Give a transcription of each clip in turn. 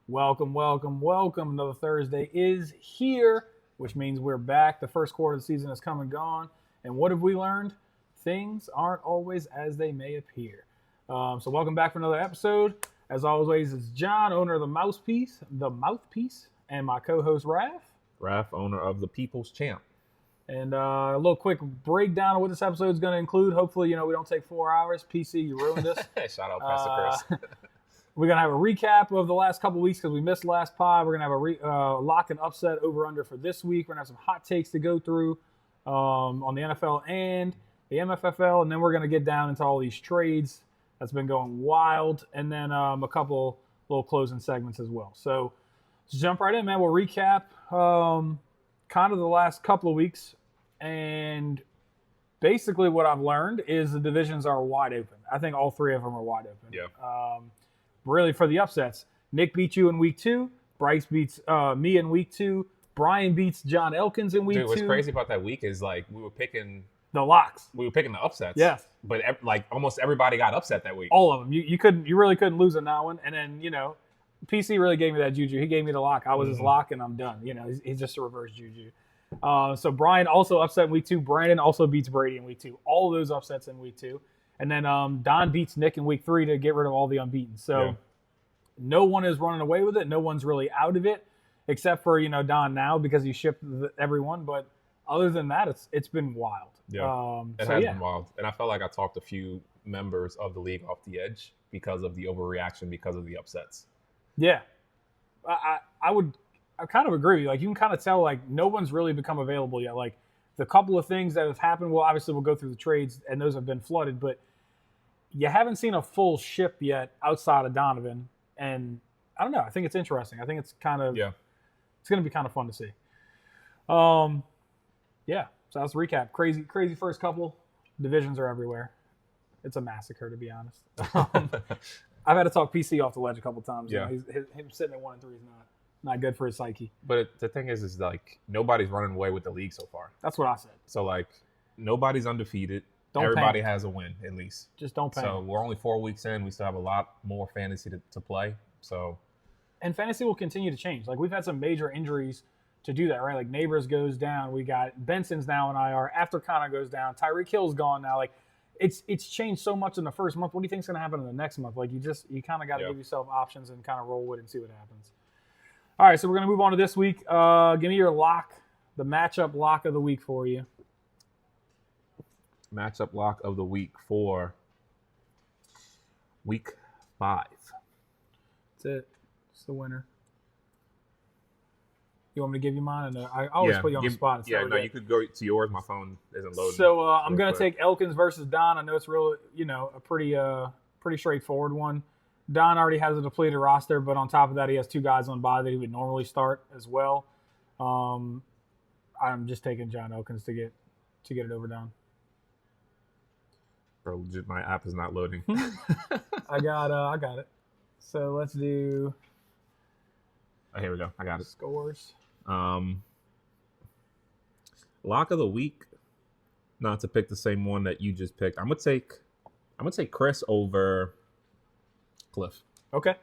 Welcome, welcome, welcome. Another Thursday is here, which means we're back. The first quarter of the season has come and gone. And what have we learned? Things aren't always as they may appear. So welcome back for another episode. As always, it's John, owner of the Mouthpiece, and my co-host, Raph, owner of the People's Champ. And a little quick breakdown of what this episode is going to include. Hopefully, we don't take 4 hours. PC, you ruined us. Shout out, Pastor Chris. We're going to have a recap of the last couple weeks because we missed last pod. We're going to have a lock and upset over-under for this week. We're going to have some hot takes to go through on the NFL and the MFFL. And then we're going to get down into all these trades that's been going wild. And then a couple little closing segments as well. So let's jump right in, man. We'll recap kind of the last couple of weeks. And basically what I've learned is the divisions are wide open. I think all three of them are wide open. Yeah. Really, for the upsets, Nick beats you in week 2. Bryce beats me in week 2. Brian beats John Elkins in week 2. Dude, what's crazy about that week is we were picking the locks. We were picking the upsets. Yes. But almost everybody got upset that week. All of them. You really couldn't lose on that one. And then PC really gave me that juju. He gave me the lock. I was his lock, and I'm done. He's just a reverse juju. So Brian also upset in week 2. Brandon also beats Brady in week 2. All of those upsets in week 2. And then Don beats Nick in week 3 to get rid of all the unbeaten. So no one is running away with it. No one's really out of it, except for Don now because he shipped everyone. But other than that, it's been wild. Yeah, it has been wild. And I felt like I talked a few members of the league off the edge because of the overreaction, because of the upsets. Yeah, I kind of agree. You can kind of tell no one's really become available yet. The couple of things that have happened, well, obviously we'll go through the trades, and those have been flooded, but you haven't seen a full ship yet outside of Donovan. And I don't know. I think it's interesting. I think it's kind of it's going to be kind of fun to see. So that's the recap. Crazy first couple. Divisions are everywhere. It's a massacre, to be honest. I've had to talk PC off the ledge a couple times. Yeah. Him sitting at 1-3 is not good for his psyche. But the thing is nobody's running away with the league so far. That's what I said. So nobody's undefeated. Everybody has a win at least. Just don't panic. So we're only 4 weeks in. We still have a lot more fantasy to play. And fantasy will continue to change. We've had some major injuries to do that, right? Neighbors goes down. We got Benson's now in IR. After Connor goes down, Tyreek Hill's gone now. It's changed so much in the first month. What do you think is going to happen in the next month? You kind of got to give yourself options and kind of roll with it and see what happens. All right, so we're going to move on to this week. Give me your lock, the matchup lock of the week for you. Matchup lock of the week for week 5. That's it. It's the winner. You want me to give you mine? I always put you on the spot. You could go to yours. My phone isn't loading. So I'm going to take Elkins versus Don. I know it's real, a pretty straightforward one. Don already has a depleted roster, but on top of that, he has 2 guys on bye that he would normally start as well. I'm just taking John Elkins to get it over Don. Bro, legit, my app is not loading. I got it. So let's do. Oh, here we go. I got it. Scores. Lock of the week. Not to pick the same one that you just picked. I'm gonna take Chris over Cliff. Okay.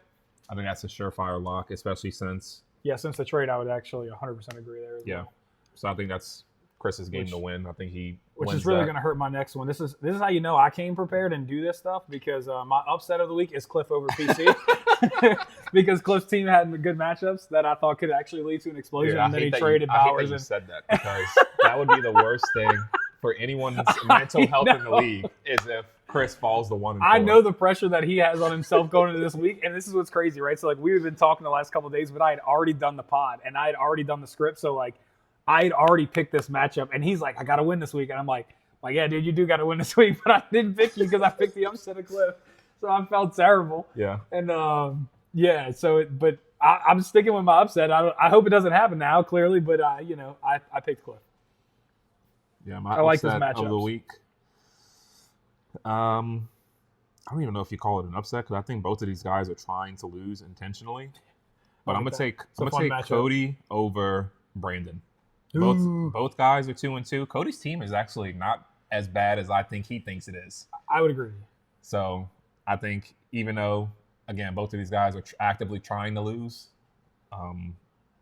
I think that's a surefire lock, especially since the trade, I would actually 100% agree there as well. So I think that's Chris's game to win. I think which is really going to hurt my next one. This is how you know I came prepared and do this stuff because my upset of the week is Cliff over PC because Cliff's team had good matchups that I thought could actually lead to an explosion, and then he traded Bowers. You said that because that would be the worst thing for anyone's mental health in the league is if Chris falls the 1-4. I know the pressure that he has on himself going into this week, and this is what's crazy, right? So we've been talking the last couple of days, but I had already done the pod and I had already done the script, so I had already picked this matchup, and he's like, I got to win this week. And I'm like, yeah, dude, you do got to win this week. But I didn't pick you because I picked the upset of Cliff. So I felt terrible. Yeah. And, but I'm sticking with my upset. I hope it doesn't happen now, clearly. But, I picked Cliff. Yeah, my I like upset this matchup of the week. I don't even know if you call it an upset because I think both of these guys are trying to lose intentionally. But I'm going to take Cody over Brandon. Both guys are 2-2. Cody's team is actually not as bad as I think he thinks it is. I would agree. So I think even though again, both of these guys are actively trying to lose.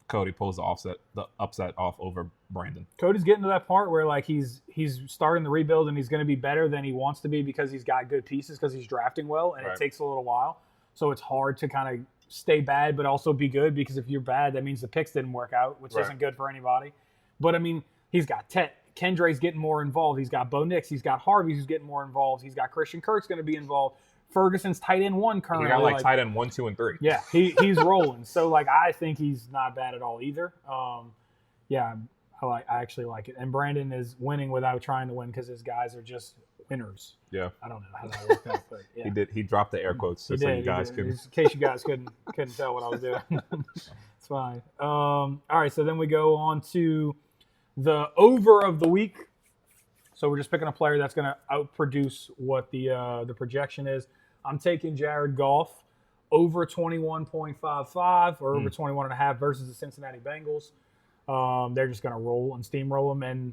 Cody pulls the upset off over Brandon. Cody's getting to that part where like he's starting the rebuild and he's going to be better than he wants to be because he's got good pieces because he's drafting well, and it takes a little while. So it's hard to kind of stay bad but also be good, because if you're bad, that means the picks didn't work out, which isn't good for anybody. But I mean, he's got Kendre's getting more involved. He's got Bo Nix. He's got Harvey who's getting more involved. He's got Christian Kirk's going to be involved. Ferguson's tight end 1 currently. He got like tight end 1, 2, and 3. Yeah, he's rolling. So like I think he's not bad at all either. Yeah, I actually like it. And Brandon is winning without trying to win because his guys are just winners. Yeah. I don't know how that worked out, but yeah. He dropped the air quotes so you guys could. In case you guys couldn't tell what I was doing. It's fine. All right, so then we go on to the over of the week. So we're just picking a player that's going to outproduce what the projection is. I'm taking Jared Goff over 21.55 or over 21.5 versus the Cincinnati Bengals. They're just going to roll and steamroll them. And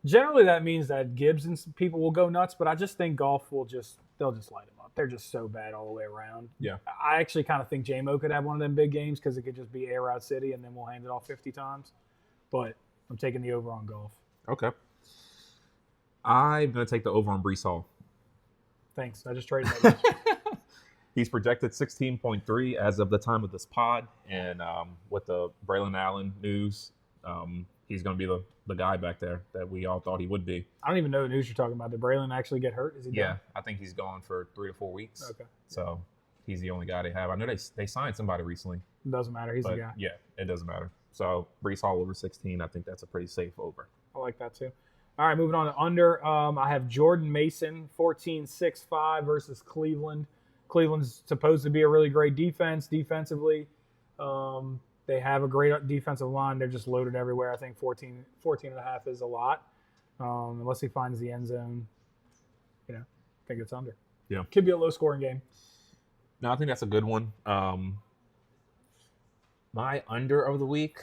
generally that means that Gibbs and people will go nuts, but I just think Goff they'll just light them up. They're just so bad all the way around. Yeah. I actually kind of think J-Mo could have one of them big games because it could just be air out city and then we'll hand it off 50 times. But I'm taking the over on Goff. Okay. I'm going to take the over on Breece Hall. Thanks. I just traded that. He's projected 16.3 as of the time of this pod. And with the Braylon Allen news, he's going to be the guy back there that we all thought he would be. I don't even know the news you're talking about. Did Braylon actually get hurt? Is he done? I think he's gone for 3 to 4 weeks. Okay. So he's the only guy they have. I know they signed somebody recently. It doesn't matter. He's the guy. Yeah, it doesn't matter. So Breece Hall over 16, I think that's a pretty safe over. I like that too. All right, moving on to under. I have Jordan Mason, 14.65 versus Cleveland. Cleveland's supposed to be a really great defense defensively. They have a great defensive line. They're just loaded everywhere. I think 14.5 is a lot. Unless he finds the end zone, I think it's under. Yeah. Could be a low-scoring game. No, I think that's a good one. My under of the week,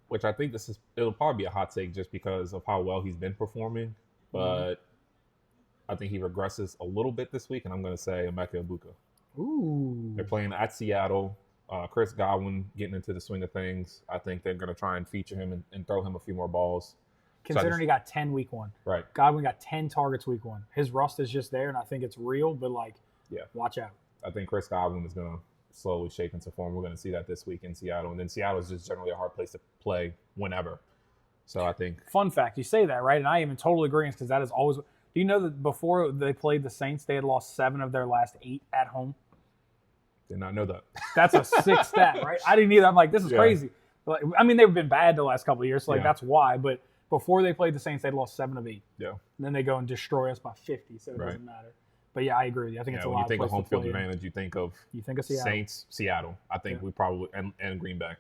which I think it'll probably be a hot take just because of how well he's been performing, but I think he regresses a little bit this week, and I'm going to say Emeka Egbuka. Ooh. They're playing at Seattle. Chris Godwin getting into the swing of things. I think they're going to try and feature him and throw him a few more balls. Considering he got 10 week 1. Right. Godwin got 10 targets week 1. His rust is just there, and I think it's real, but, watch out. I think Chris Godwin is going to slowly shape into form. We're going to see that this week in Seattle. And then Seattle is just generally a hard place to play whenever. So I think. Fun fact, you say that, right? And I am in total agreement because that is always. Do you know that before they played the Saints, they had lost 7 of their last 8 at home? Did not know that. That's a sick stat, right? I didn't either. I'm like, this is crazy. Like, I mean, they've been bad the last couple of years, so that's why. But before they played the Saints, they'd lost 7 of 8. Yeah. And then they go and destroy us by 50, so it doesn't matter. But yeah, I agree with you. I think it's a lot. When you think of home field advantage, you think of Seattle. Saints, Seattle. I think we probably and Green Bay.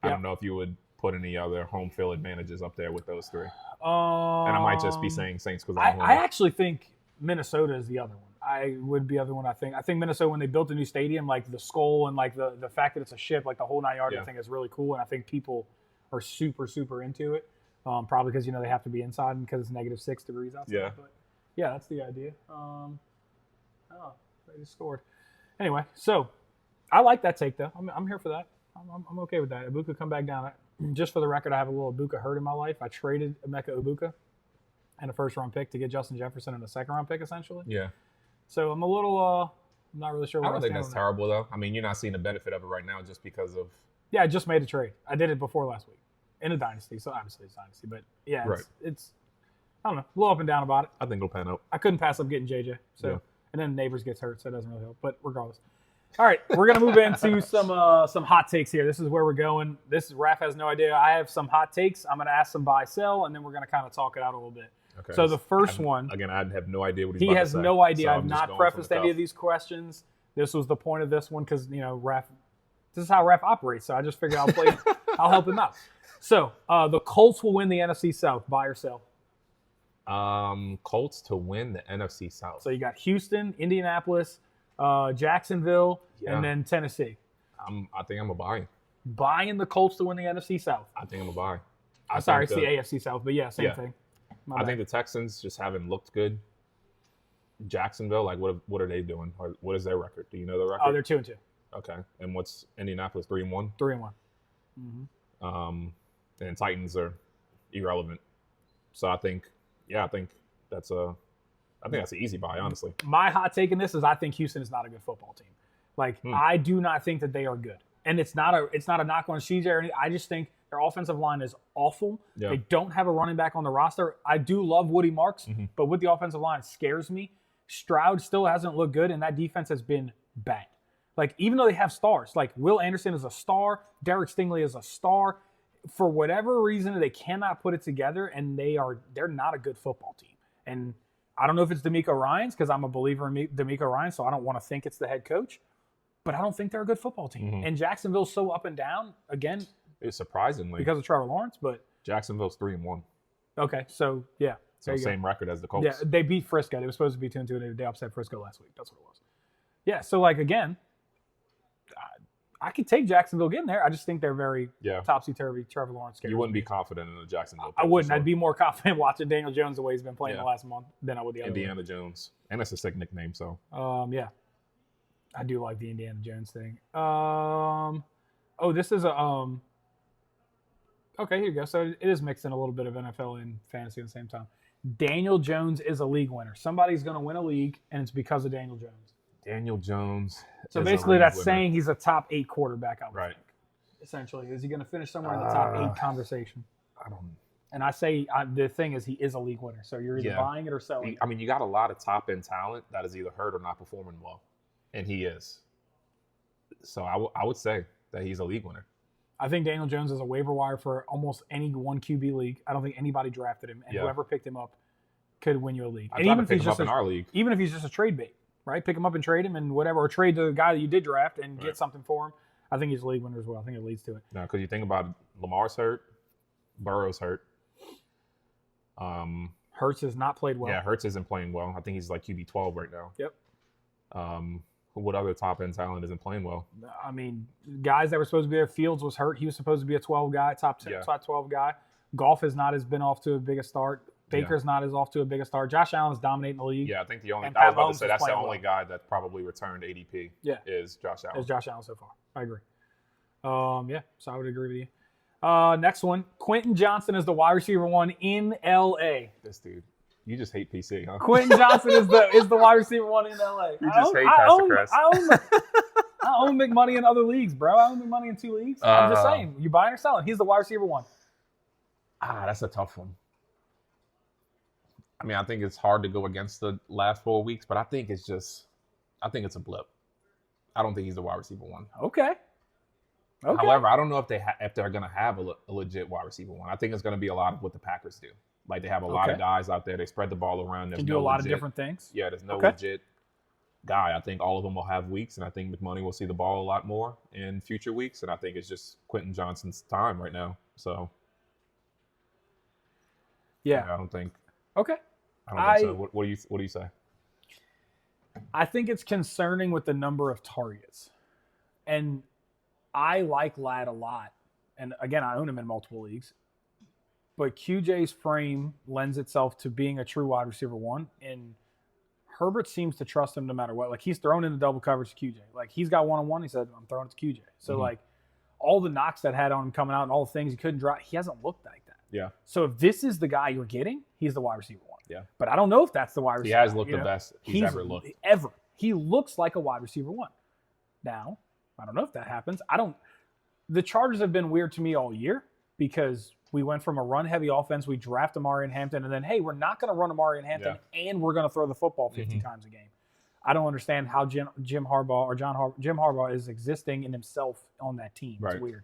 I don't know if you would put any other home field advantages up there with those 3. And I might just be saying Saints because I actually think Minnesota is the other one. I would be the other one. I think Minnesota, when they built a new stadium, like the skull and like the fact that it's a ship, like the whole 9 yards, I think is really cool. And I think people are super, super into it. Probably because they have to be inside and because it's -6 degrees outside. Yeah. But yeah, that's the idea. They just scored. Anyway, so I like that take though. I'm here for that. I'm okay with that. Egbuka come back down. Just for the record, I have a little Egbuka hurt in my life. I traded Emeka Egbuka and a first-round pick to get Justin Jefferson and a second-round pick, essentially. Yeah. So I'm a little, I'm not really sure. I don't think that's terrible though. I mean, you're not seeing the benefit of it right now just because of. Yeah, I just made a trade. I did it before last week in a dynasty, so obviously it's dynasty. But yeah, it's I don't know, a little up and down about it. I think it'll pan out. I couldn't pass up getting JJ. So and then Neighbors gets hurt, so it doesn't really help. But regardless. All right, we're gonna move into some hot takes here. This is where we're going. Raph has no idea. I have some hot takes. I'm gonna ask some buy sell, and then we're gonna kind of talk it out a little bit. Okay. So the first one. Again, I have no idea what he has no idea. So I've not prefaced any of these questions. This was the point of this one because Raph. This is how Raph operates. So I just figured I'll help him out. So the Colts will win the NFC South. Buy or sell? Colts to win the NFC South. So you got Houston, Indianapolis, Jacksonville, and then Tennessee. I think I'm a buy. Buying the Colts to win the NFC South. I think I'm a buy. Sorry, it's the AFC South, but same thing. I think the Texans just haven't looked good. Jacksonville, like what are they doing? Or what is their record? Do you know their record? Oh, they're 2-2. Okay. And what's Indianapolis 3-1? 3-1. Mm-hmm. And Titans are irrelevant. So I think that's an easy buy, honestly. My hot take in this is I think Houston is not a good football team. Like I do not think that they are good. And it's not a knock on CJ or anything. I just think their offensive line is awful. Yeah. They don't have a running back on the roster. I do love Woody Marks, but with the offensive line, it scares me. Stroud still hasn't looked good, and that defense has been bad. Like, even though they have stars, like Will Anderson is a star, Derek Stingley is a star, for whatever reason, they cannot put it together, and they're not a good football team. And I don't know if it's D'Amico Ryans, because I'm a believer in D'Amico Ryans, so I don't want to think it's the head coach, but I don't think they're a good football team. And Jacksonville's so up and down, again. It's surprisingly. Because of Trevor Lawrence, but. Jacksonville's 3-1. Okay, so, yeah. So same record as the Colts. Yeah, they beat Frisco. They were supposed to be 2-2. They upset Frisco last week. That's what it was. Yeah, so, like, again, I could take Jacksonville getting there. I just think they're very topsy-turvy. Trevor Lawrence. You wouldn't be confident in the Jacksonville. I wouldn't. I'd be more confident watching Daniel Jones the way he's been playing the last month than I would the other Indiana Jones. And it's a sick nickname, so. Yeah. I do like the Indiana Jones thing. This is a okay, here you go. So it is mixing a little bit of NFL and fantasy at the same time. Daniel Jones is a league winner. Somebody's going to win a league, and it's because of Daniel Jones. Daniel Jones. So basically, that's saying he's a top 8 quarterback. I would think. Essentially, is he going to finish somewhere in the top 8 conversation? I don't. And I say the thing is he is a league winner. So you're either buying it or selling. I mean, you got a lot of top end talent that is either hurt or not performing well, and he is. So I would say that he's a league winner. I think Daniel Jones is a waiver wire for almost any one QB league. I don't think anybody drafted him, and whoever picked him up could win you a league. And even if he's just in our league, even if he's just a trade bait, right? Pick him up and trade him, and whatever, or trade the guy that you did draft and get something for him. I think he's a league winner as well. I think it leads to it. No, because you think about it, Lamar's hurt, Burrow's hurt. Hurts has not played well. Yeah, Hurts isn't playing well. I think he's like QB 12 right now. Yep. What other top end talent isn't playing well? I mean, guys that were supposed to be there. Fields was hurt. He was supposed to be a 12 guy, top 12 guy. Golf has not been off to a big start. Baker's not as off to a big start. Josh Allen's dominating the league. Yeah, I think I was about to say that's the only guy that probably returned ADP. Is Josh Allen. Is Josh Allen so far? I agree. So I would agree with you. Next one, Quentin Johnson is the wide receiver 1 in LA. This dude. You just hate PC, huh? Quentin Johnson is the wide receiver 1 in LA. You just hate Pastor Chris. I own McMoney in other leagues, bro. I own McMoney in 2 leagues. I'm just saying, you buying or selling? He's the wide receiver 1. That's a tough one. I mean, I think it's hard to go against the last 4 weeks, but I think it's a blip. I don't think he's the wide receiver 1. Okay. However, I don't know if they're going to have a legit wide receiver 1. I think it's going to be a lot of what the Packers do. Like, they have a lot of guys out there. They spread the ball around. Can do a lot of different things. Yeah, there's no legit guy. I think all of them will have weeks, and I think McMoney will see the ball a lot more in future weeks, and I think it's just Quentin Johnson's time right now. So, I don't think. Okay. I don't think so. What do you say? I think it's concerning with the number of targets. And I like Ladd a lot. And again, I own him in multiple leagues. But QJ's frame lends itself to being a true wide receiver 1. And Herbert seems to trust him no matter what. Like, he's thrown into double coverage to QJ. Like, he's got one-on-one. He said, I'm throwing it to QJ. So, like, all the knocks that had on him coming out and all the things he couldn't drop, he hasn't looked like that. Yeah. So if this is the guy you're getting, he's the wide receiver 1. Yeah. But I don't know if that's the wide receiver. He has looked the best he's ever looked. He looks like a wide receiver 1. Now, I don't know if that happens. The Chargers have been weird to me all year because we went from a run-heavy offense. We draft Amari and Hampton, and then, hey, we're not going to run Amari and Hampton, and we're going to throw the football 50 times a game. I don't understand how Jim Harbaugh is existing in himself on that team. Right. It's weird.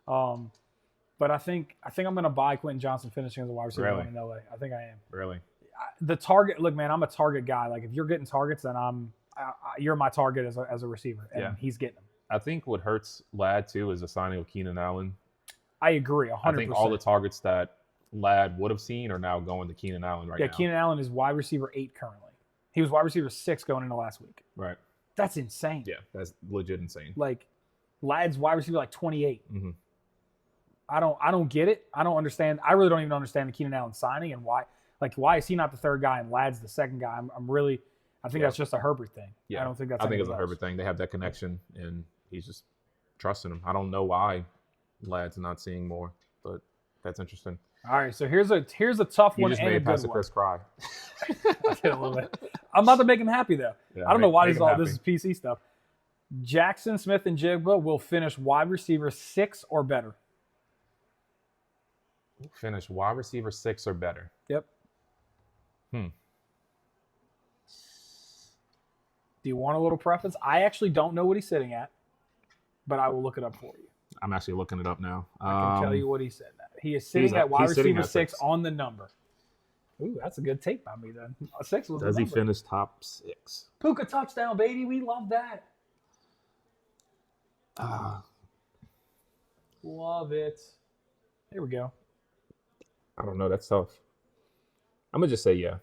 But I think I'm going to buy Quentin Johnson finishing as a wide receiver in LA. I think I am. Really? The target. Look, man, I'm a target guy. Like, if you're getting targets, then you're my target as a receiver, and he's getting them. I think what hurts Ladd too is the signing of Keenan Allen. I agree, 100%. I think all the targets that Ladd would have seen are now going to Keenan Allen right now. Yeah, Keenan Allen is wide receiver 8 currently. He was wide receiver 6 going into last week. Right. That's insane. Yeah, that's legit insane. Like, Ladd's wide receiver like 28. I don't get it. I don't understand. I really don't even understand the Keenan Allen signing and why. Like, why is he not the third guy and Ladd's the second guy? I think that's just a Herbert thing. Yeah. I don't think that's. I think it's a Herbert thing. They have that connection, and he's just trusting him. I don't know why Lad's not seeing more, but that's interesting. All right, so here's a tough one. You just and made a good Pastor one. Chris cry. I did a little bit. I'm about to make him happy though. Yeah, I don't know why this is PC stuff. Jackson Smith and Jigba will finish wide receiver 6 or better. Finish wide receiver 6 or better. Yep. Do you want a little preface? I actually don't know what he's sitting at, but I will look it up for you. I'm actually looking it up now. I can tell you what he said. He is sitting at wide receiver 6 on the number. Ooh, that's a good take by me then. 6 was Does the he number. finish top 6? Puka touchdown, baby. We love that. Love it. There we go. I don't know. That's tough. I'm going to just say yeah.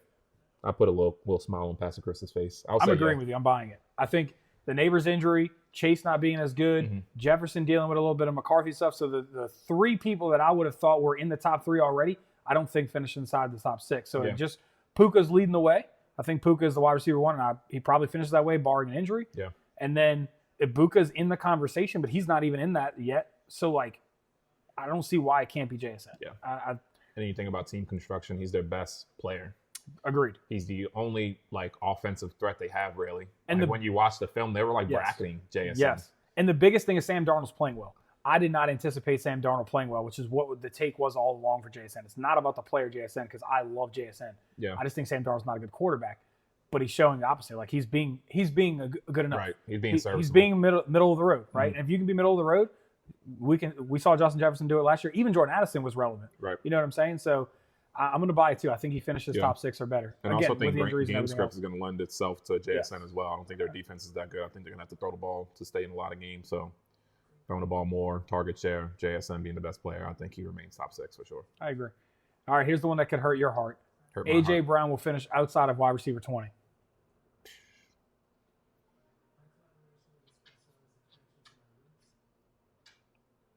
I put a little smile on Pastor Chris's face. I'm agreeing with you. I'm buying it. I think the neighbor's injury, Chase not being as good, Jefferson dealing with a little bit of McCarthy stuff. So the 3 people that I would have thought were in the top 3 already, I don't think finish inside the top 6. So it just Puka's leading the way. I think Puka is the wide receiver 1, and he probably finishes that way, barring an injury. Yeah. And then Ibuka's in the conversation, but he's not even in that yet. So, I don't see why it can't be JSN. Yeah. And you think about team construction, he's their best player. Agreed. He's the only offensive threat they have, really. And when you watch the film, they were bracketing JSN. Yes. And the biggest thing is Sam Darnold's playing well. I did not anticipate Sam Darnold playing well, which is what the take was all along for JSN. It's not about the player JSN because I love JSN. Yeah. I just think Sam Darnold's not a good quarterback, but he's showing the opposite. Like he's being good enough. Right. He's being serviceable. He's being middle of the road, right? And if you can be middle of the road, we saw Justin Jefferson do it last year. Even Jordan Addison was relevant. Right. You know what I'm saying? So I'm going to buy it too. I think he finishes top 6 or better. And I also think game script else. is going to lend itself to JSN as well. I don't think their defense is that good. I think they're going to have to throw the ball to stay in a lot of games. So throwing the ball more, target share, JSN being the best player, I think he remains top 6 for sure. I agree. All right, here's the one that could hurt your heart. A.J. Brown will finish outside of wide receiver 20.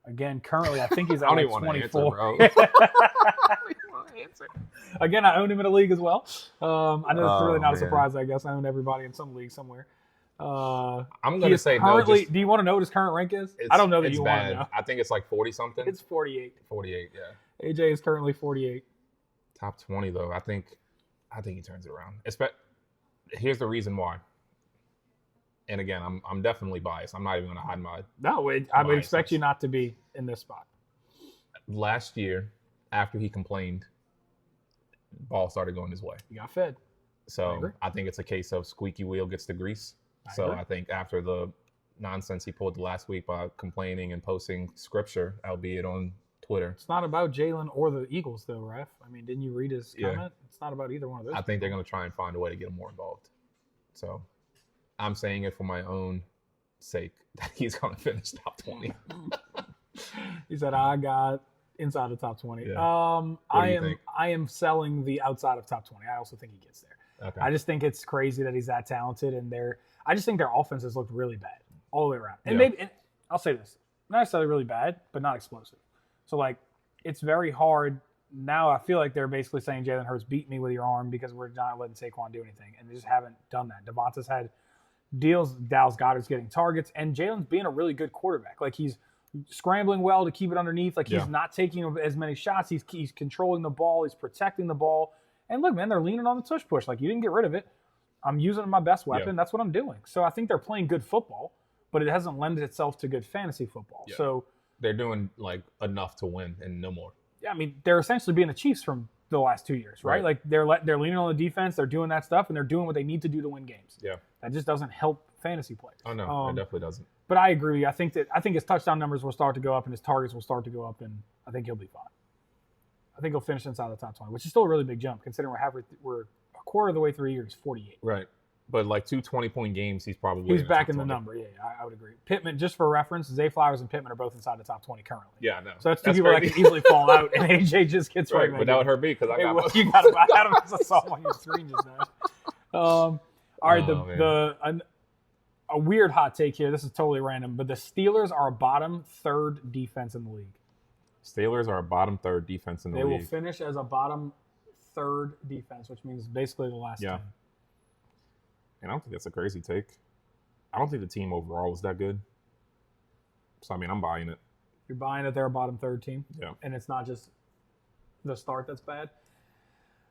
Again, currently, I think he's at 24. Again, I own him in a league as well. I know it's really not a surprise, I guess. I own everybody in some league somewhere. I'm going to say currently. Do you want to know what his current rank is? I don't know that you want to know. I think it's like 40-something. It's 48. 48, yeah. AJ is currently 48. Top 20, though. I think he turns it around. Here's the reason why. And again, I'm definitely biased. I'm not even going to hide my. No, I would expect you not to be in this spot. Last year, after he complained, ball started going his way. You got fed. So I think it's a case of squeaky wheel gets the grease. I think after the nonsense he pulled last week by complaining and posting scripture, albeit on Twitter. It's not about Jalen or the Eagles, though, Ref. I mean, didn't you read his comment? Yeah. It's not about either one of those. I think they're going to try and find a way to get him more involved. So I'm saying it for my own sake that he's going to finish top 20. He said, I got inside the top 20. Yeah. I am selling the outside of top 20. I also think he gets there. Okay. I just think it's crazy that he's that talented, and I just think their offenses looked really bad all the way around. And maybe I'll say this, not necessarily really bad, but not explosive. So it's very hard. Now I feel like they're basically saying Jalen Hurts beat me with your arm because we're not letting Saquon do anything, and they just haven't done that. Devonta's had deals. Dallas Goedert's getting targets, and Jalen's being a really good quarterback. He's scrambling well to keep it underneath. He's not taking as many shots. He's controlling the ball. He's protecting the ball. And look, man, they're leaning on the tush push. You didn't get rid of it. I'm using my best weapon. Yeah. That's what I'm doing. So I think they're playing good football, but it hasn't lended itself to good fantasy football. Yeah. So they're doing enough to win and no more. Yeah, I mean, they're essentially being the Chiefs from the last 2 years, right? They're leaning on the defense. They're doing that stuff, and they're doing what they need to do to win games. Yeah, that just doesn't help fantasy players. Oh no, it definitely doesn't. But I agree. I think his touchdown numbers will start to go up, and his targets will start to go up, and I think he'll be fine. I think he'll finish inside the top 20, which is still a really big jump considering we're a quarter of the way through the year. He's 48. Right. But 2 20-point games, he's probably back in the number. Yeah, I would agree. Pittman, just for reference, Zay Flowers and Pittman are both inside the top 20 currently. Yeah, no. So that's two people that can easily fall out, and AJ just gets right. But that would hurt me because I got both. You got him. I had him as a saw on your screen just now. All right, a weird hot take here. This is totally random, but the Steelers are a bottom third defense in the league. Steelers are a bottom third defense in the league. They will finish as a bottom third defense, which means basically the last 10. And I don't think that's a crazy take. I don't think the team overall was that good. So, I mean, I'm buying it. You're buying it. They're a bottom third team. Yeah. And it's not just the start that's bad.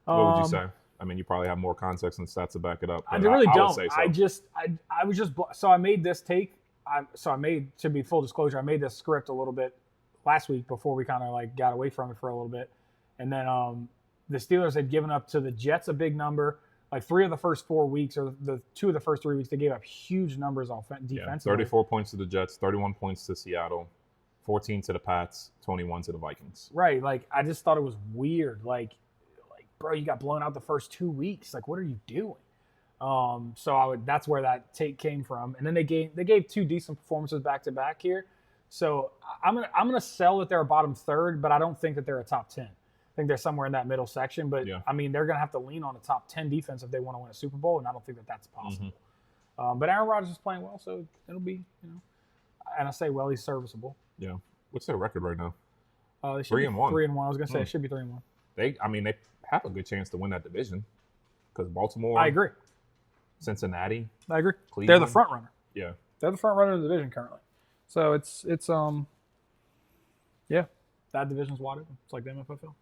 What would you say? I mean, you probably have more context and stats to back it up. I really don't. Would say so. I was just so I made this take. To be full disclosure, I made this script a little bit last week before we kind of like got away from it for a little bit, and then the Steelers had given up to the Jets a big number. Like 3 of the first 4 weeks, or the 2 of the first 3 weeks, they gave up huge numbers defensively. Yeah, 34 points to the Jets, 31 points to Seattle, 14 to the Pats, 21 to the Vikings. Right. Like I just thought it was weird. Like bro, you got blown out the first 2 weeks. Like what are you doing? That's where that take came from. And then they gave 2 decent performances back to back here. So I'm gonna sell that they're a bottom third, but I don't think that they're a top 10. I think they're somewhere in that middle section. But yeah. I mean, they're gonna have to lean on a top 10 defense if they want to win a Super Bowl, and I don't think that that's possible. Mm-hmm. But Aaron Rodgers is playing well, so it'll be, and I say well, he's serviceable. Yeah. What's their record right now? They should 3-1. 3-1. I was gonna say it should be 3-1. They have a good chance to win that division because Baltimore. I agree. Cincinnati. I agree. Cleveland. They're the front runner. Yeah. They're the front runner of the division currently. So it's yeah, that division's wide open. It's like the MFFL.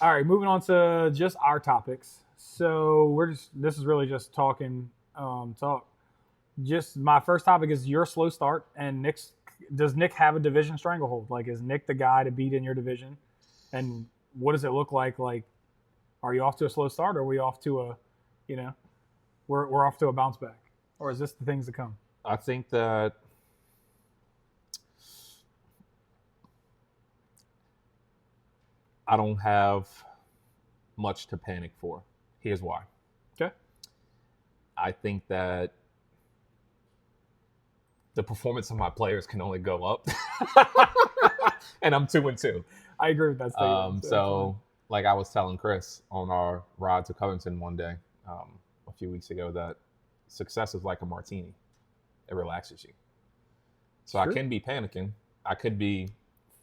All right, moving on to just our topics. So this is really just talking talk. Just my first topic is your slow start, and does Nick have a division stranglehold? Like, is Nick the guy to beat in your division? And what does it look like? Like, are you off to a slow start, or are we off to a, we're off to a bounce back? Or is this the things to come? I think that I don't have much to panic for. Here's why. Okay. I think that the performance of my players can only go up. And I'm 2-2. I agree with that statement. So, like I was telling Chris on our ride to Covington one day, a few weeks ago, that success is like a martini. It relaxes you. So sure. I can be panicking. I could be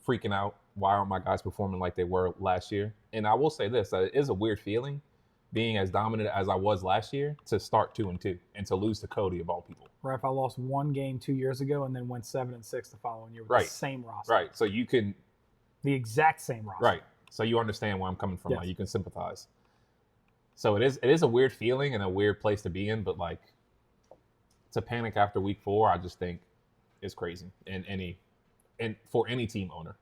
freaking out. Why aren't my guys performing like they were last year? And I will say this, it is a weird feeling being as dominant as I was last year to start 2-2 and to lose to Cody of all people. Right. If I lost one game 2 years ago and then went 7-6 the following year with the same roster. Right. So you can. The exact same roster. Right. So you understand where I'm coming from. Yes. Like you can sympathize. So it is a weird feeling and a weird place to be in, but like to panic after week 4, I just think is crazy. And for any team owner,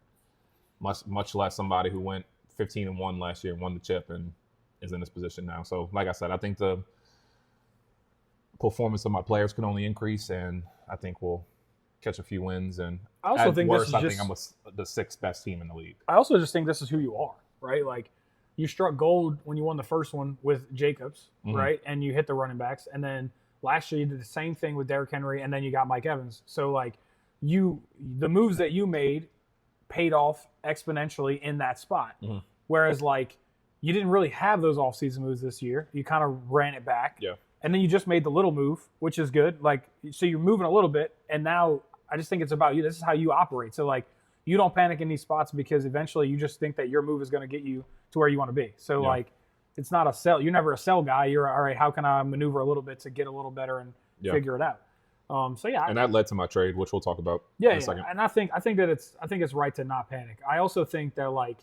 much less somebody who went 15-1 last year, won the chip, and is in this position now. So like I said, I think the performance of my players can only increase, and I think we'll catch a few wins. And I also think worst, I think I'm the 6th best team in the league. I also just think this is who you are, right? Like you struck gold when you won the first one with Jacobs, right? And you hit the running backs. And then last year you did the same thing with Derrick Henry, and then you got Mike Evans. So like the moves that you made paid off exponentially in that spot. Whereas like you didn't really have those offseason moves this year. You kind of ran it back. Yeah. And then you just made the little move, which is good. Like, so you're moving a little bit, and now I just think it's about you. This is how you operate. So, like, you don't panic in these spots because eventually you just think that your move is going to get you to where you want to be. So, like, it's not a sell. You're never a sell guy. You're, all right, how can I maneuver a little bit to get a little better and figure it out? And that led to my trade, which we'll talk about in a second. And I think that it's right to not panic. I also think that, like,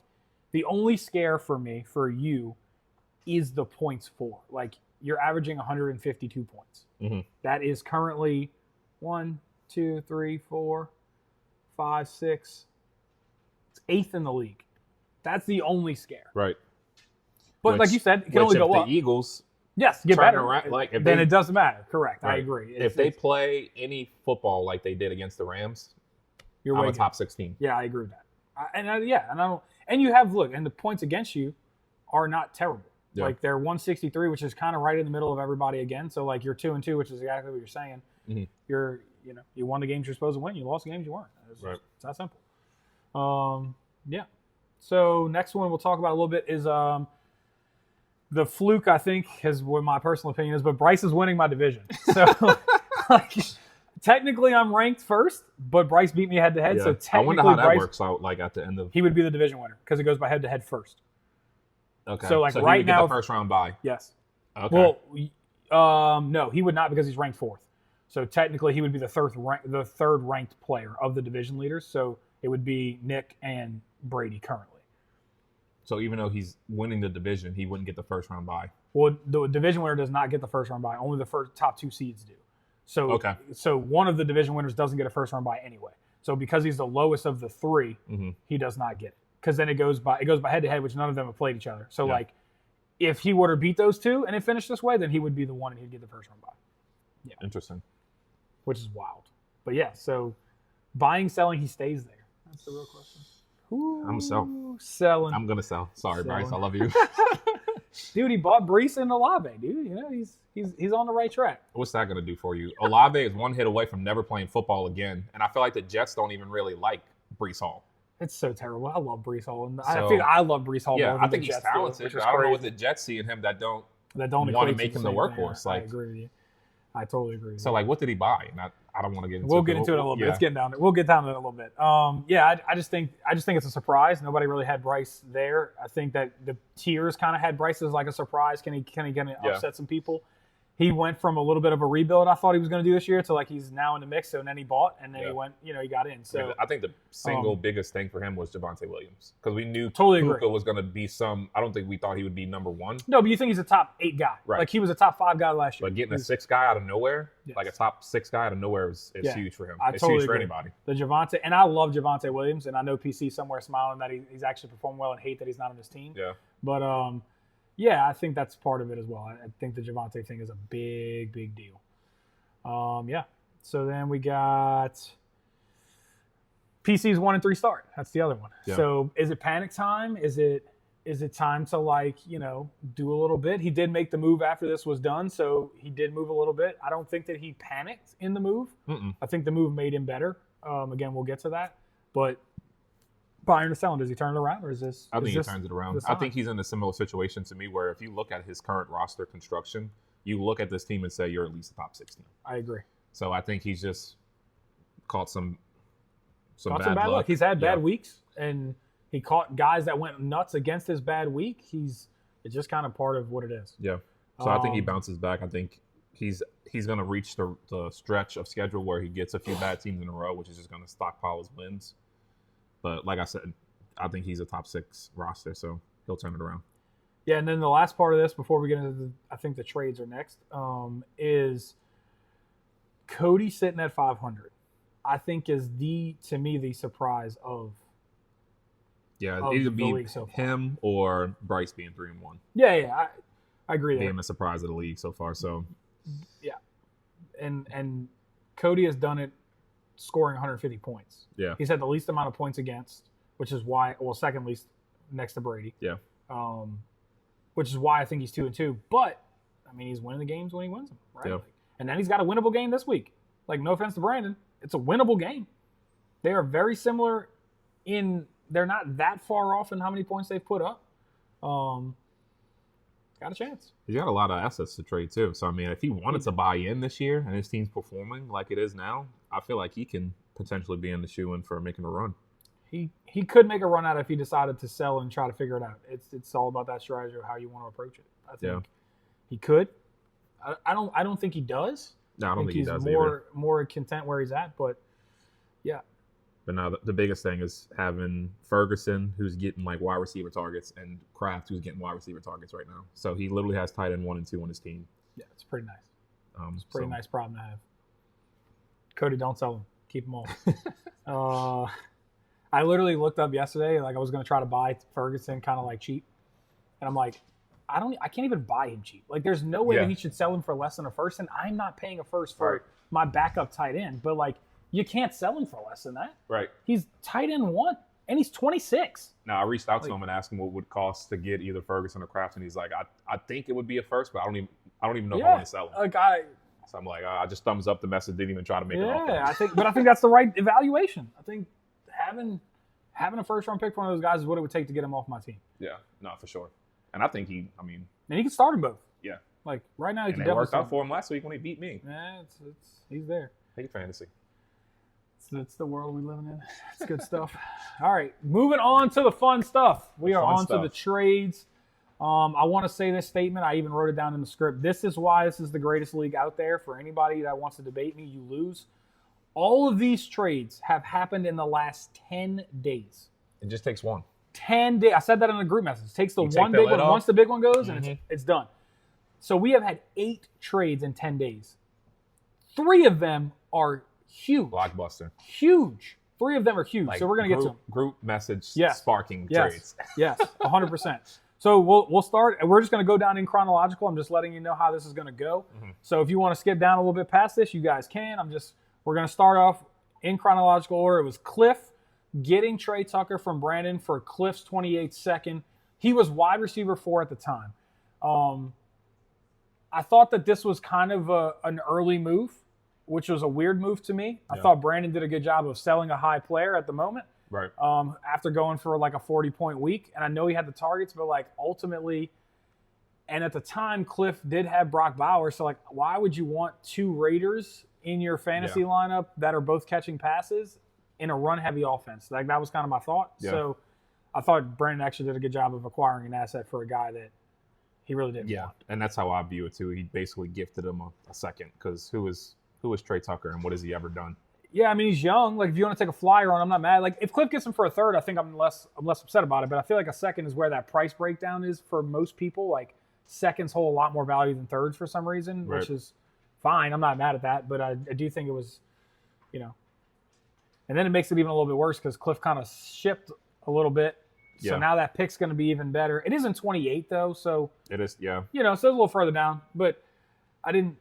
the only scare for me, for you, is the points for. Like, you're averaging 152 points. That is currently 1, 2, 3, 4, 5, 6. It's 8th in the league. That's the only scare. Right. But like you said, it can only go up. The Eagles get better, around, like then it doesn't matter. Correct. Right. I agree. If they play any football like they did against the Rams, I'm a top 6 team. Yeah, I agree with that. And you have, look, and the points against you are not terrible. Yeah. Like they're 163, which is kind of right in the middle of everybody again. So like you're 2-2, which is exactly what you're saying. You're, you won the games you're supposed to win. You lost the games you weren't. It's that simple. So next one we'll talk about a little bit is the fluke, I think, is what my personal opinion is. But Bryce is winning my division. So like, technically I'm ranked first, but Bryce beat me head to head. So technically, I wonder how that works out. Like at the end of, he would be the division winner because it goes by head to head first. Okay. So like so right now, the first round bye. Yes. Okay. Well, No, he would not because he's ranked 4th. So technically, he would be the third ranked player of the division leaders. So it would be Nick and Brady currently. So even though he's winning the division, he wouldn't get the first round bye. Well, the division winner does not get the first round bye. Only the top 2 seeds do. So okay. So one of the division winners doesn't get a first round bye anyway. So because he's the lowest of the 3, he does not get it. Because then it goes by head to head, which none of them have played each other. So like, if he were to beat those 2 and it finished this way, then he would be the one and he'd get the first round bye. Yeah, interesting. Which is wild. But yeah, so buying, selling, he stays there. That's the real question. I'm gonna sell. Selling. I'm gonna sell. Sorry, Bryce. I love you. Dude, he bought Brees and Olave, dude. You know, he's on the right track. What's that gonna do for you? Olave is 1 hit away from never playing football again, and I feel like the Jets don't even really like Brees Hall. It's so terrible. I love Brees Hall, and I love Brees Hall. Yeah, more I think he's talented. I don't know what the Jets see in him that don't want to make him the workhorse. I agree with you. I totally agree with you. So, like, what did he buy? And I don't want to get into it. We'll get into it in a little bit. It's getting down there. We'll get down to it in a little bit. I just think it's a surprise. Nobody really had Bryce there. I think that the tiers kind of had Bryce as like a surprise. Can he upset some people? He went from a little bit of a rebuild I thought he was going to do this year to like he's now in the mix. So then he bought and then he went, he got in. So I think the single biggest thing for him was Javonte Williams because we knew totally Puka was going to be I don't think we thought he would be number 1. No, but you think he's a top 8 guy. Right. Like he was a top 5 guy last year. But getting a 6 guy out of nowhere, like a top 6 guy out of nowhere is huge for him. It's huge for anybody. The Javonte, and I love Javonte Williams, and I know PC somewhere smiling that he's actually performed well and hate that he's not on his team. Yeah. But I think that's part of it as well. I think the Javonte thing is a big, big deal. So then we got PC's 1-3 start. That's the other one. Yeah. So is it panic time? Is it time to do a little bit? He did make the move after this was done, so he did move a little bit. I don't think that he panicked in the move. I think the move made him better. Again, we'll get to that. But buying or selling, does he turn it around, or is this? I think he turns it around. I think he's in a similar situation to me, where if you look at his current roster construction, you look at this team and say you're at least a top 6 team. I agree. So I think he's just caught some bad luck. He's had bad weeks, and he caught guys that went nuts against his bad week. It's just kind of part of what it is. Yeah. So I think he bounces back. I think he's going to reach the stretch of schedule where he gets a few bad teams in a row, which is just going to stockpile his wins. But like I said, I think he's a top 6 roster, so he'll turn it around. Yeah, and then the last part of this, before we get into I think the trades are next, is Cody sitting at 500. I think is to me the surprise of. Yeah, it'd either be him or Bryce being 3-1. Yeah, I agree. Being a surprise of the league so far. So. Yeah, and Cody has done it. Scoring 150 points. Yeah. He's had the least amount of points against, which is why, second least next to Brady. Yeah. Which is why I think he's 2-2. But, I mean, he's winning the games when he wins them, right? Yeah. And then he's got a winnable game this week. Like, no offense to Brandon, it's a winnable game. They are very similar they're not that far off in how many points they've put up. Got a chance. He's got a lot of assets to trade, too. So, I mean, if he wanted to buy in this year and his team's performing like it is now, I feel like he can potentially be in the shoe-in for making a run. He could make a run out if he decided to sell and try to figure it out. It's all about that strategy of how you want to approach it. I think he could. I don't think he does. No, I don't think he does either. More content where he's at, but yeah. But now the biggest thing is having Ferguson, who's getting like wide receiver targets, and Kraft, who's getting wide receiver targets right now. So he literally has tight end 1 and 2 on his team. Yeah, it's pretty nice. It's a pretty nice problem to have. Cody, don't sell them. Keep them all. I literally looked up yesterday, like I was going to try to buy Ferguson kind of like cheap. And I'm like, I can't even buy him cheap. Like there's no way that he should sell him for less than a first, and I'm not paying a first for my backup tight end. But like, you can't sell him for less than that. Right. He's tight end 1, and he's 26. Now, I reached out to him and asked him what it would cost to get either Ferguson or Kraft, and he's like, I think it would be a first, but I don't even know if I want to sell him. So I'm like, I just thumbs up the message, didn't even try to make an offer. Yeah, I think that's the right evaluation. I think having a first-round pick for one of those guys is what it would take to get him off my team. Yeah, no, for sure. And I think and he can start them both. Yeah. Like right now, he can definitely. And it worked out for him last week when he beat me. Yeah, he's there. Take it fantasy. It's the world we live in. It's good stuff. All right, moving on to the fun stuff. We are on to the trades. I want to say this statement. I even wrote it down in the script. This is why this is the greatest league out there. For anybody that wants to debate me, you lose. All of these trades have happened in the last 10 days. It just takes one. 10 days. I said that in a group message. It takes the one big one. Once the big one goes, and it's done. So we have had 8 trades in 10 days. 3 of them are huge. Blockbuster. Huge. 3 of them are huge. So we're going to get to them. Group message sparking trades. Yes, 100%. So we'll start. We're just going to go down in chronological. I'm just letting you know how this is going to go. So if you want to skip down a little bit past this, you guys can. We're going to start off in chronological order. It was Cliff getting Trey Tucker from Brandon for Cliff's 28th second. He was wide receiver 4 at the time. I thought that this was kind of an early move, which was a weird move to me. I thought Brandon did a good job of selling a high player at the moment. Right. After going for like a 40-point week. And I know he had the targets, but like ultimately, and at the time, Cliff did have Brock Bowers. So like, why would you want 2 Raiders in your fantasy lineup that are both catching passes in a run-heavy offense? Like that was kind of my thought. Yeah. So I thought Brandon actually did a good job of acquiring an asset for a guy that he really didn't want. And that's how I view it too. He basically gifted him a second because who is Trey Tucker and what has he ever done? Yeah, I mean, he's young. Like, if you want to take a flyer on, I'm not mad. Like, if Cliff gets him for a third, I think I'm less upset about it. But I feel like a second is where that price breakdown is for most people. Like, seconds hold a lot more value than thirds for some reason, which is fine. I'm not mad at that. But I do think it was, and then it makes it even a little bit worse because Cliff kind of shipped a little bit. So now that pick's going to be even better. It isn't 28, though. So it is, so it's a little further down. But I didn't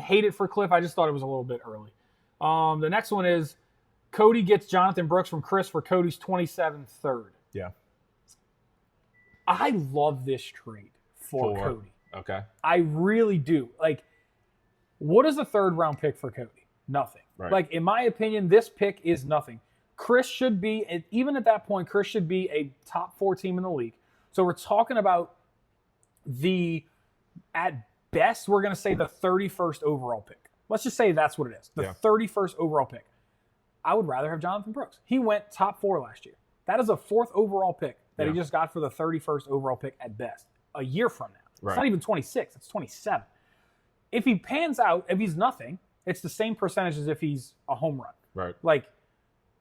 hate it for Cliff. I just thought it was a little bit early. The next one is Cody gets Jonathan Brooks from Chris for Cody's 27th third. Yeah. I love this trade for Cody. Okay. I really do. Like, what is a third round pick for Cody? Nothing. Right. Like, in my opinion, this pick is nothing. Chris should be, even at that point, Chris should be a top 4 team in the league. So we're talking about at best, we're going to say the 31st overall pick. Let's just say that's what it is. The 31st overall pick. I would rather have Jonathan Brooks. He went top 4 last year. That is a 4th overall pick that he just got for the 31st overall pick at best. A year from now. Right. It's not even 26. It's 27. If he pans out, if he's nothing, it's the same percentage as if he's a home run. Right. Like,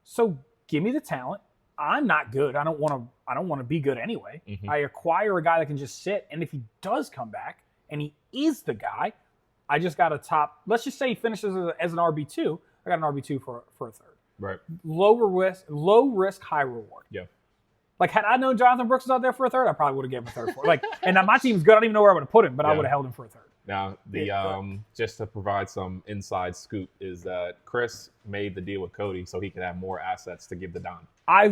so give me the talent. I'm not good. I don't want to be good anyway. I acquire a guy that can just sit, and if he does come back and he is the guy, I just got a top. Let's just say he finishes as an RB2. I got an RB2 for a third. Right. Low risk, high reward. Yeah. Like, had I known Jonathan Brooks was out there for a third, I probably would have given him a third for. Like, and now my team's good. I don't even know where I would have put him, but I would have held him for a third. Now, just to provide some inside scoop is that Chris made the deal with Cody so he could have more assets to give to Don. I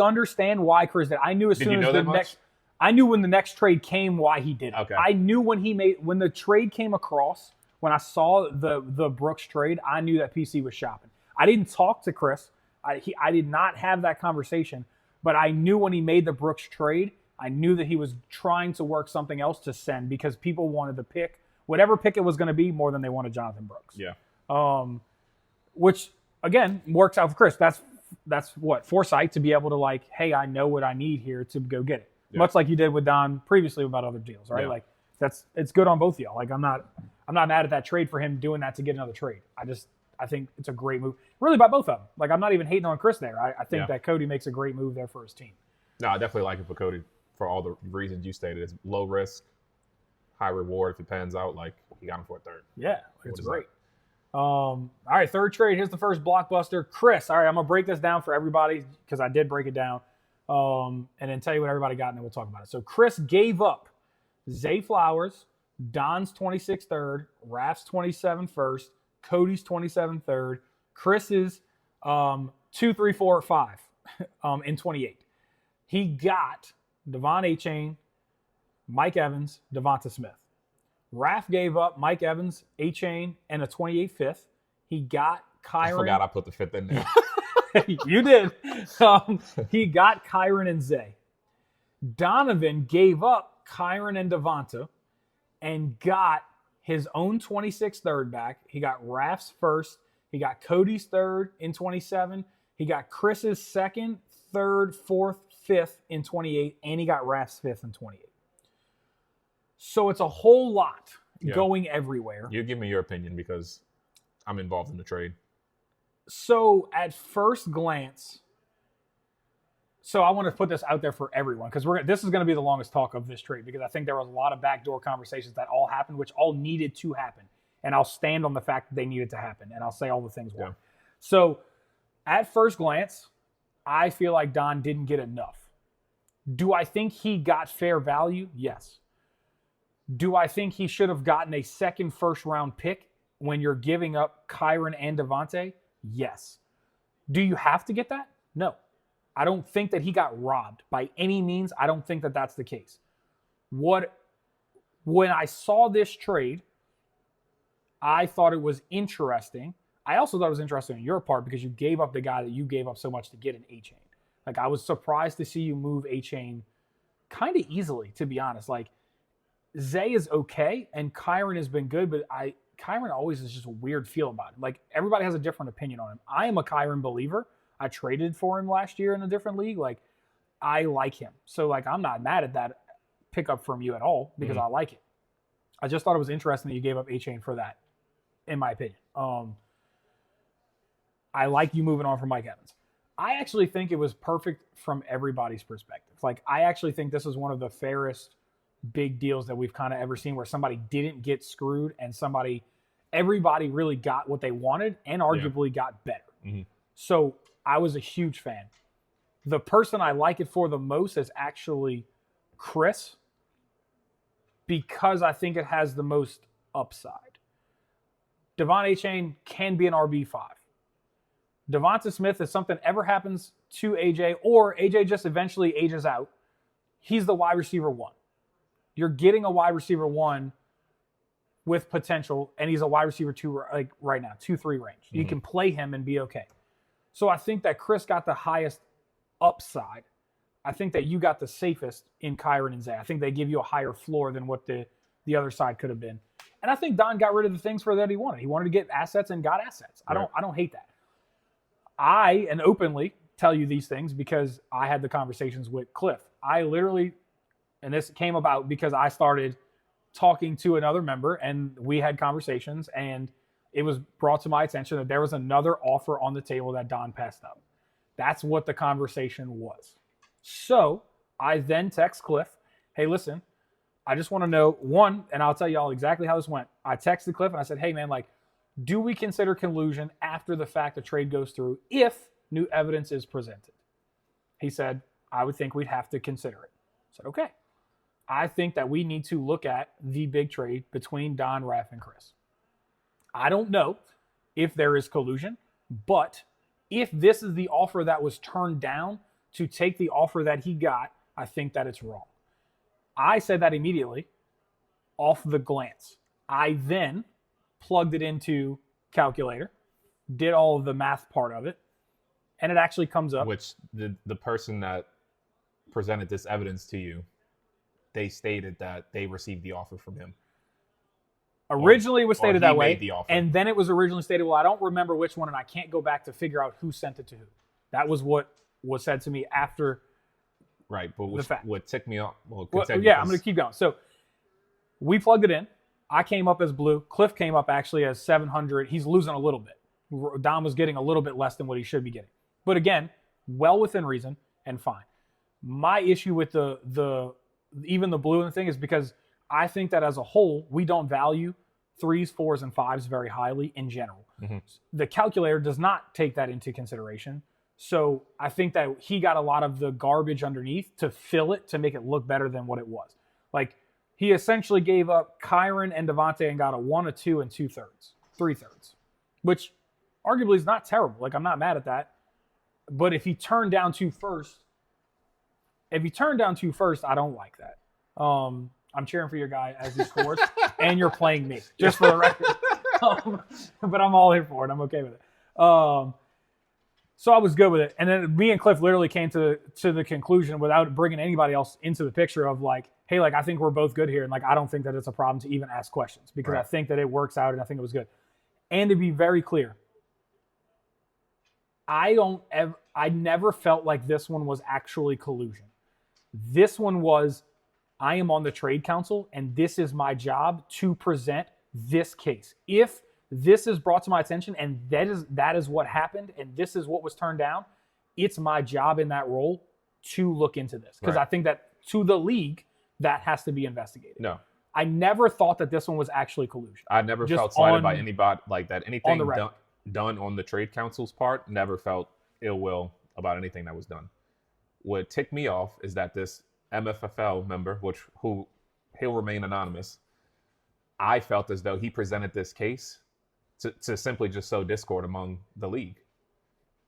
understand why Chris did. I knew as soon as the next. I knew when the next trade came why he did it. Okay. I knew when the trade came across, when I saw the Brooks trade, I knew that PC was shopping. I didn't talk to Chris. I did not have that conversation, but I knew when he made the Brooks trade, I knew that he was trying to work something else to send because people wanted to pick whatever pick it was going to be more than they wanted Jonathan Brooks. Yeah. Which again works out for Chris. That's what foresight to be able to like, hey, I know what I need here to go get it. Yeah. Much like you did with Don previously about other deals, right? Yeah. Like it's good on both of y'all. Like I'm not mad at that trade for him doing that to get another trade. I think it's a great move, really, by both of them. Like I'm not even hating on Chris there. I think that Cody makes a great move there for his team. No, I definitely like it for Cody for all the reasons you stated. It's low risk, high reward. If it pans out, like he got him for a third. Yeah, it's great. All right, third trade. Here's the first blockbuster. Chris. All right, I'm gonna break this down for everybody because I did break it down. And then tell you what everybody got, and then we'll talk about it. So Chris gave up Zay Flowers, Don's 26th third, Raf's 27th first, Cody's 27th third, Chris's 2, 3, 4, 5 in 28. He got Devon Achane, Mike Evans, Devonta Smith. Raf gave up Mike Evans, Achane, and a 28th fifth. He got Kyron. I forgot I put the fifth in there. You did. He got Kyron and Zay. Donovan gave up Kyron and Devonta and got his own 26th third back. He got Raf's first. He got Cody's third in 27. He got Chris's second, third, fourth, fifth in 28. And he got Raf's fifth in 28. So it's a whole lot going everywhere. You give me your opinion because I'm involved in the trade. So at first glance, so I want to put this out there for everyone because this is going to be the longest talk of this trade because I think there was a lot of backdoor conversations that all happened, which all needed to happen. And I'll stand on the fact that they needed to happen, and I'll say all the things why. So at first glance, I feel like Don didn't get enough. Do I think he got fair value? Yes. Do I think he should have gotten a second first-round pick when you're giving up Kyren and Devontae? Yes. Do you have to get that? No. I don't think that he got robbed by any means. I don't think that that's the case. When I saw this trade, I thought it was interesting. I also thought it was interesting on your part because you gave up the guy that you gave up so much to get an A-Chain. Like, I was surprised to see you move A-Chain kind of easily, to be honest. Like, Zay is okay, and Kyren has been good, but Kyren always is just a weird feel about him. Like, everybody has a different opinion on him. I am a Kyren believer. I traded for him last year in a different league. Like, I like him. So, like, I'm not mad at that pickup from you at all because I like it. I just thought it was interesting that you gave up A-Chain for that, in my opinion. I like you moving on from Mike Evans. I actually think it was perfect from everybody's perspective. Like, I actually think this is one of the fairest big deals that we've kind of ever seen where somebody didn't get screwed and everybody really got what they wanted and arguably got better. Mm-hmm. So I was a huge fan. The person I like it for the most is actually Chris because I think it has the most upside. Devon A-Chain can be an RB5. Devonta Smith, if something ever happens to AJ or AJ just eventually ages out, he's the wide receiver 1. You're getting a wide receiver 1 with potential, and he's a wide receiver 2 like right now, 2-3 range. Mm-hmm. You can play him and be okay. So I think that Chris got the highest upside. I think that you got the safest in Kyren and Zay. I think they give you a higher floor than what the other side could have been. And I think Don got rid of the things that he wanted. He wanted to get assets and got assets. Right. I don't hate that. I openly tell you these things because I had the conversations with Cliff. I literally, and this came about because I started talking to another member and we had conversations and it was brought to my attention that there was another offer on the table that Don passed up. That's what the conversation was. So I then text Cliff, hey, listen, I just want to know, one, and I'll tell you all exactly how this went. I texted Cliff and I said, hey, man, like, do we consider collusion after the fact the trade goes through if new evidence is presented? He said, I would think we'd have to consider it. I said, okay. I think that we need to look at the big trade between Don, Raph, and Chris. I don't know if there is collusion, but if this is the offer that was turned down to take the offer that he got, I think that it's wrong. I said that immediately off the glance. I then plugged it into calculator, did all of the math part of it, and it actually comes up. Which the person that presented this evidence to you, they stated that they received the offer from him. Originally it was stated that way, and then it was originally stated, well, I don't remember which one, and I can't go back to figure out who sent it to who. That was what was said to me after. Right, but what ticked me off? Well, I'm going to keep going. So we plugged it in. I came up as blue. Cliff came up actually as 700. He's losing a little bit. Dom was getting a little bit less than what he should be getting. But again, well within reason and fine. My issue with even the blue thing is because I think that as a whole, we don't value 3s, 4s, and 5s very highly in general. Mm-hmm. The calculator does not take that into consideration. So I think that he got a lot of the garbage underneath to fill it to make it look better than what it was. Like, he essentially gave up Kyren and Devontae and got a 1, a 2, and 2/3, 3/3, which arguably is not terrible. Like, I'm not mad at that. But if he turned down 2 first, I don't like that. I'm cheering for your guy as he scores, and you're playing me, just for the record. But I'm all here for it. I'm okay with it. So I was good with it. And then me and Cliff literally came to the conclusion without bringing anybody else into the picture of like, hey, like, I think we're both good here. And like, I don't think that it's a problem to even ask questions because I think that it works out and I think it was good. And to be very clear, I never felt like this one was actually collusion. This one was, I am on the trade council, and this is my job to present this case. If this is brought to my attention, and that is what happened, and this is what was turned down, it's my job in that role to look into this. Because I think that to the league, that has to be investigated. No. I never thought that this one was actually collusion. I never felt slighted by anybody like that. Anything done on the trade council's part, never felt ill will about anything that was done. What ticked me off is that this MFFL member, who he'll remain anonymous, I felt as though he presented this case to simply just sow discord among the league.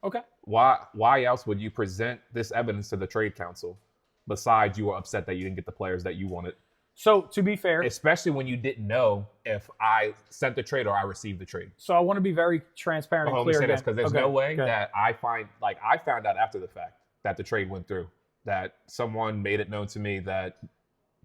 Okay. Why else would you present this evidence to the trade council besides you were upset that you didn't get the players that you wanted? So, to be fair, especially when you didn't know if I sent the trade or I received the trade. So I want to be very transparent and clear. Let me say this, because there's no way that I found out after the fact that the trade went through, that someone made it known to me that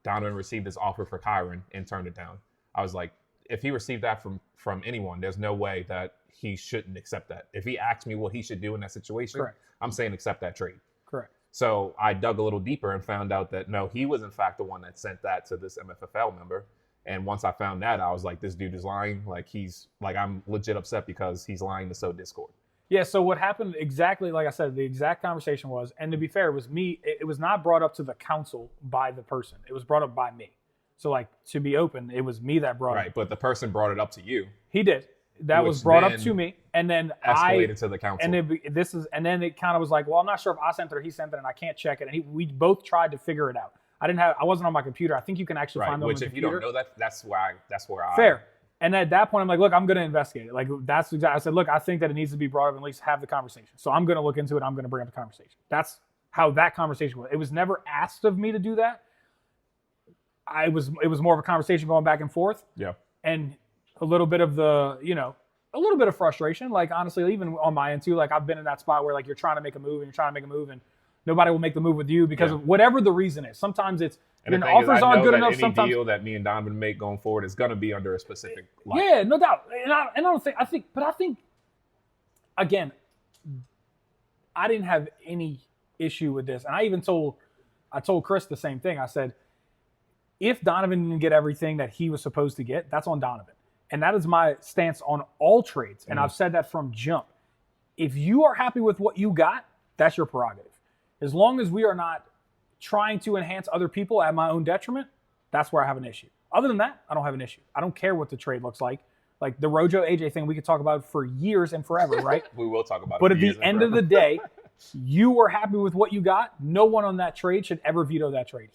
Donovan received this offer for Kyron and turned it down. I was like, if he received that from anyone, there's no way that he shouldn't accept that. If he asked me what he should do in that situation, I'm saying accept that trade. Correct. So I dug a little deeper and found out that no, he was in fact the one that sent that to this MFFL member. And once I found that, I was like, this dude is lying. I'm legit upset because he's lying to sow discord. Yeah, so what happened exactly, like I said, the exact conversation was, and to be fair, it was me. It was not brought up to the council by the person. It was brought up by me. So, to be open, it was me that brought it up. Right, but the person brought it up to you. He did. That was brought up to me, and then escalated to the council. And then it kind of was like, well, I'm not sure if I sent it or he sent it, and I can't check it. And we both tried to figure it out. I wasn't on my computer. I think you can actually find them on the computer. Which, if you don't know that, that's where I fair. And at that point, I'm like, look, I'm going to investigate it. I said, look, I think that it needs to be brought up and at least have the conversation. So I'm going to look into it. I'm going to bring up the conversation. That's how that conversation was. It was never asked of me to do that. It was more of a conversation going back and forth. Yeah. And a little bit of a little bit of frustration. Honestly, even on my end too, I've been in that spot where you're trying to make a move and nobody will make the move with you because of whatever the reason is. Sometimes it's the offers aren't good enough. Any deal that me and Donovan make going forward is going to be under a specific light. Yeah, no doubt. I think again, I didn't have any issue with this. And I told Chris the same thing. I said, if Donovan didn't get everything that he was supposed to get, that's on Donovan. And that is my stance on all trades. And I've said that from jump. If you are happy with what you got, that's your prerogative. As long as we are not trying to enhance other people at my own detriment, that's where I have an issue. Other than that, I don't have an issue. I don't care what the trade looks like. The Rojo AJ thing, we could talk about for years and forever, right? We will talk about it. But at the end of the day, you were happy with what you got. No one on that trade should ever veto that trade.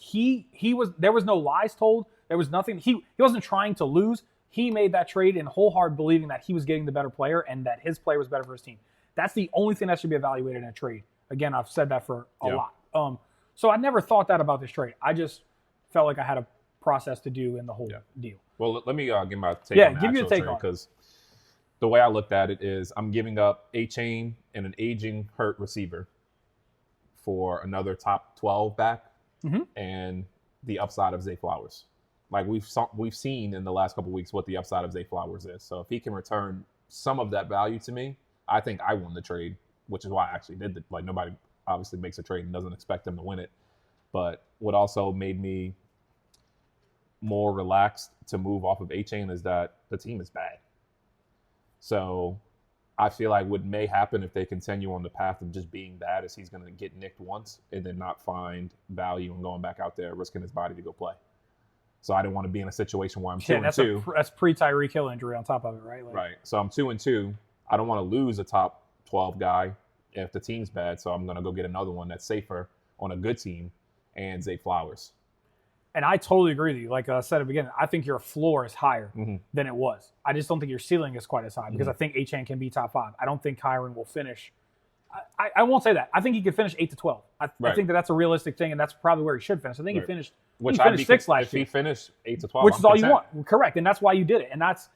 There was no lies told. There was nothing. He wasn't trying to lose. He made that trade in wholehearted believing that he was getting the better player and that his player was better for his team. That's the only thing that should be evaluated in a trade. Again, I've said that for a lot. So I never thought that about this trade. I just felt like I had a process to do in the whole deal. Well, let me give my take on the give you a take trade, on because the way I looked at it is I'm giving up A-Chain and an aging hurt receiver for another top 12 back and the upside of Zay Flowers. We've seen in the last couple of weeks what the upside of Zay Flowers is. So if he can return some of that value to me, I think I won the trade, which is why I actually did it. Nobody obviously makes a trade and doesn't expect them to win it. But what also made me more relaxed to move off of A-Chain is that the team is bad. So I feel like what may happen if they continue on the path of just being bad is he's going to get nicked once and then not find value in going back out there, risking his body to go play. So I didn't want to be in a situation where I'm 2-2. That's pre-Tyreek Hill injury on top of it, right? Right. So I'm 2-2. I don't want to lose a top 12 guy if the team's bad. So I'm going to go get another one that's safer on a good team and Zay Flowers. And I totally agree with you. Like I said at the beginning, I think your floor is higher than it was. I just don't think your ceiling is quite as high because I think A-Chain can be top 5. I don't think Kyron will finish. I won't say that. I think he could finish 8 to 12. I think that's a realistic thing, and that's probably where he should finish. I think he finished 6th last year. If he finished 8 to 12, which is all you want. Correct. And that's why you did it. And that's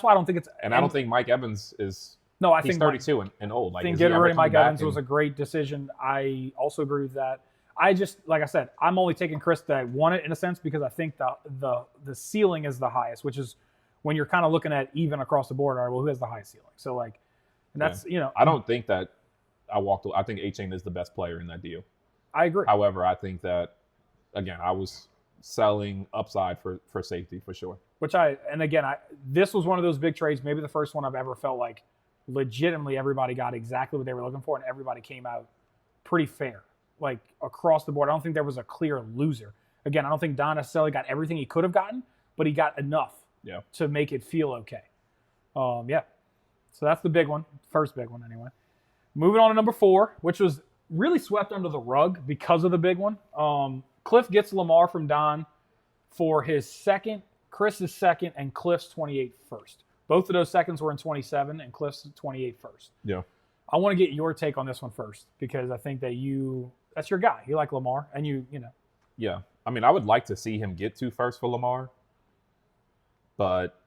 why I don't think it's. And I don't think Mike Evans is. No, I he's think 32 and old. I think getting rid of Mike Evans was a great decision. I also agree with that. I just, like I said, I'm only taking Chris that won it in a sense because I think the ceiling is the highest, which is when you're kind of looking at even across the board. All right, well, who has the highest ceiling? So and that's I don't think that I think A-Chain is the best player in that deal. I agree. However, I think that again, I was selling upside for safety for sure. This was one of those big trades, maybe the first one I've ever felt like legitimately everybody got exactly what they were looking for and everybody came out pretty fair, like across the board. I don't think there was a clear loser. Again, I don't think Don necessarily got everything he could have gotten, but he got enough to make it feel okay. So that's the big one, first big one anyway. Moving on to number 4, which was really swept under the rug because of the big one. Cliff gets Lamar from Don for his second, Chris's second, and Cliff's 28 first. Both of those seconds were in 27 and Cliff's 28 first. Yeah. I want to get your take on this one first because I think that that's your guy. You like Lamar and you know. Yeah. I mean, I would like to see him get 2 first for Lamar. But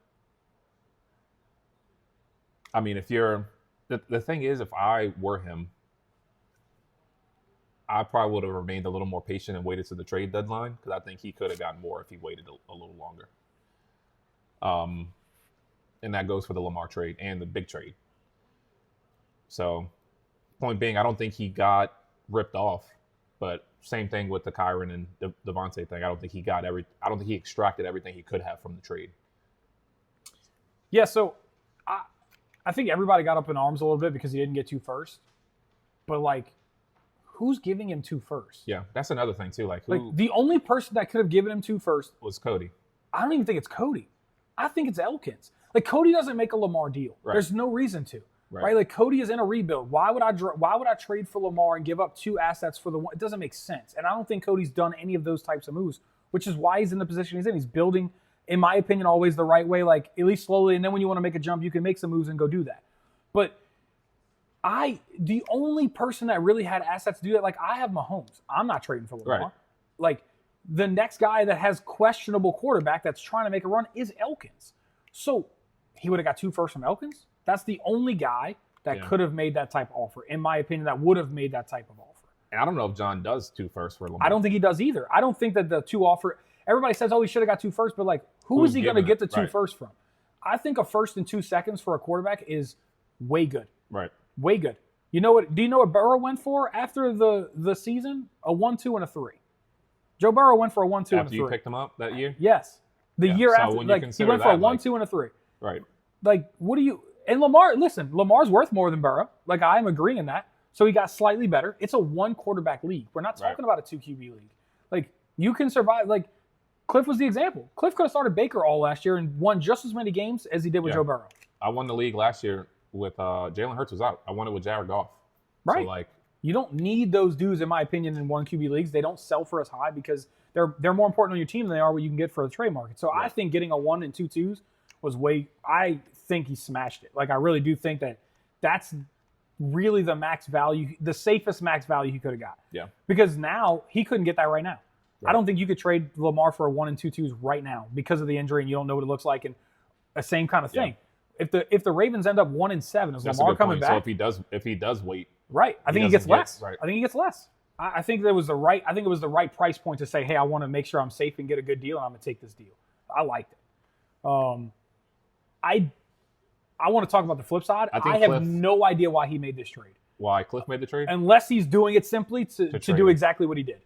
I mean, the thing is, if I were him, I probably would have remained a little more patient and waited to the trade deadline because I think he could have gotten more if he waited a little longer. And that goes for the Lamar trade and the big trade. So, point being, I don't think he got ripped off, but same thing with the Kyron and Devontae thing. I don't think he extracted everything he could have from the trade. Yeah, so I think everybody got up in arms a little bit because he didn't get 2 first. But, like, who's giving him 2 first? Yeah, that's another thing, too. Like the only person that could have given him 2 first was Cody. I don't even think it's Cody. I think it's Elkins. Like, Cody doesn't make a Lamar deal. Right. There's no reason to. Right? Like, Cody is in a rebuild. Why would I trade for Lamar and give up 2 assets for the one? It doesn't make sense. And I don't think Cody's done any of those types of moves, which is why he's in the position he's in. He's building, in my opinion, always the right way, like at least slowly. And then when you want to make a jump, you can make some moves and go do that. But the only person that really had assets to do that, like I have Mahomes. I'm not trading for Lamar. Right. Like the next guy that has questionable quarterback that's trying to make a run is Elkins. So he would have got 2 firsts from Elkins. That's the only guy that could have made that type of offer, in my opinion, that would have made that type of offer. And I don't know if John does 2 firsts for Lamar. I don't think he does either. I don't think that the 2 offer. Everybody says, "Oh, he should have got 2 firsts," but like, who is he going to get the 2 firsts from? I think a first and 2 seconds for a quarterback is way good. Right. Way good. You know what? Do you know what Burrow went for after the season? A 1, 2, and a 3. Joe Burrow went for a 1, 2, and a 3. After you picked him up that year? Yes. The year after, like he went for a 1, 2, and a 3. Right. Like, what do you? And Lamar, listen, Lamar's worth more than Burrow. Like, I am agreeing in that. So he got slightly better. It's a 1 quarterback league. We're not talking about a 2 QB league. Like, you can survive. Like, Cliff was the example. Cliff could have started Baker all last year and won just as many games as he did with Joe Burrow. I won the league last year with Jalen Hurts was out. I won it with Jared Goff. Right. So, like, you don't need those dudes, in my opinion, in 1 QB leagues. They don't sell for as high because they're more important on your team than they are what you can get for the trade market. So I think getting a 1 and 2 twos was I think he smashed it. Like, I really do think that's really the max value, the safest max value he could have got. Yeah. Because now he couldn't get that right now. Right. I don't think you could trade Lamar for a 1 and 2 twos right now because of the injury and you don't know what it looks like and a same kind of thing. Yeah. If the Ravens end up 1 and 7, is Lamar coming back? So if he does wait, right? I think he gets less. Right. I think he gets less. I think it was the right price point to say, hey, I want to make sure I'm safe and get a good deal, and I'm gonna take this deal. I liked it. I want to talk about the flip side. I have no idea why he made this trade. Why Cliff made the trade? Unless he's doing it simply to do exactly what he did.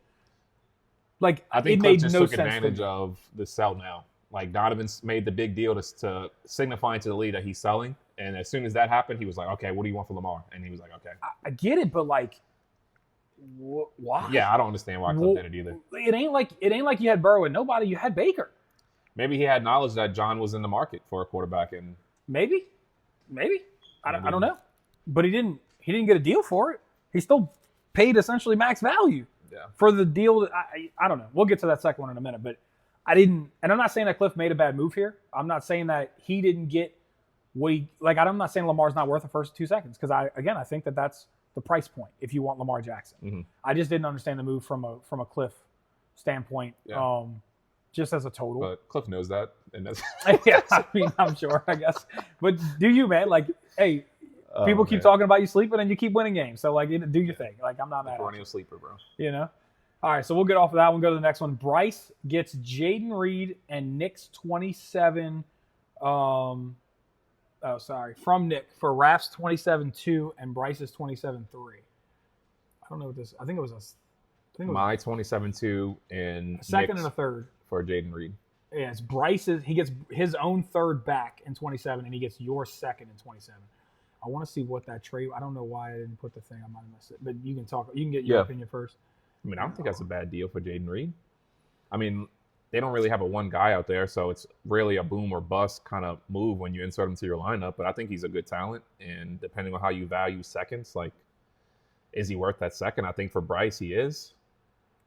Like, I think it Cliff made just no took sense advantage of the sell now. Like, Donovan's made the big deal to signifying to the league that he's selling. And as soon as that happened, he was like, okay, what do you want for Lamar? And he was like, okay. I get it, but like, why? Yeah, I don't understand why Cliff did it either. It ain't like you had Burrow and nobody. You had Baker. Maybe he had knowledge that John was in the market for a quarterback, and maybe. I don't know. But he didn't get a deal for it. He still paid essentially max value for the deal. I don't know. We'll get to that second one in a minute, but and I'm not saying that Cliff made a bad move here. I'm not saying that he didn't get what he, like, I'm not saying Lamar's not worth the first 2 seconds because I think that that's the price point if you want Lamar Jackson. Mm-hmm. I just didn't understand the move from a Cliff standpoint, just as a total. But Cliff knows that, and that's yes, I mean, I'm sure, I guess. But do you, man? Like, hey, people keep talking about you sleeping, and you keep winning games. So, like, do your thing. Like, I'm not mad at you. Perennial sleeper, bro. You know. All right, so we'll get off of that one. Go to the next one. Bryce gets Jaden Reed and Nick's 27. From Nick for Raph's 27-2 and Bryce's 27-3. I don't know what this. I think it was a My 27-2 and a second Nick's and a third for Jaden Reed. Yeah, it's Bryce's. He gets his own third back in 27, and he gets your second in 27. I want to see what that trade. I don't know why I didn't put the thing. I might have missed it, but you can talk. You can get your opinion first. I mean, I don't think that's a bad deal for Jaden Reed. I mean, they don't really have a one guy out there, so it's really a boom or bust kind of move when you insert him to your lineup. But I think he's a good talent, and depending on how you value seconds, like, is he worth that second? I think for Bryce, he is.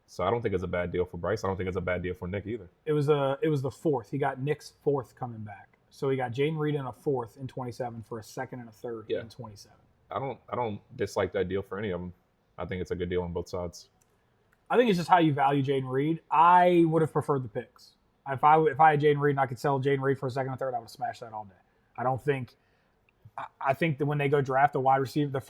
So I don't think it's a bad deal for Bryce. I don't think it's a bad deal for Nick either. It was the fourth. He got Nick's fourth coming back. So he got Jaden Reed in a fourth in 27 for a second and a third in 27. I don't dislike that deal for any of them. I think it's a good deal on both sides. I think it's just how you value Jaden Reed. I would have preferred the picks. If I had Jaden Reed and I could sell Jaden Reed for a second and third, I would have smashed that all day. I think that when they go draft a wide receiver,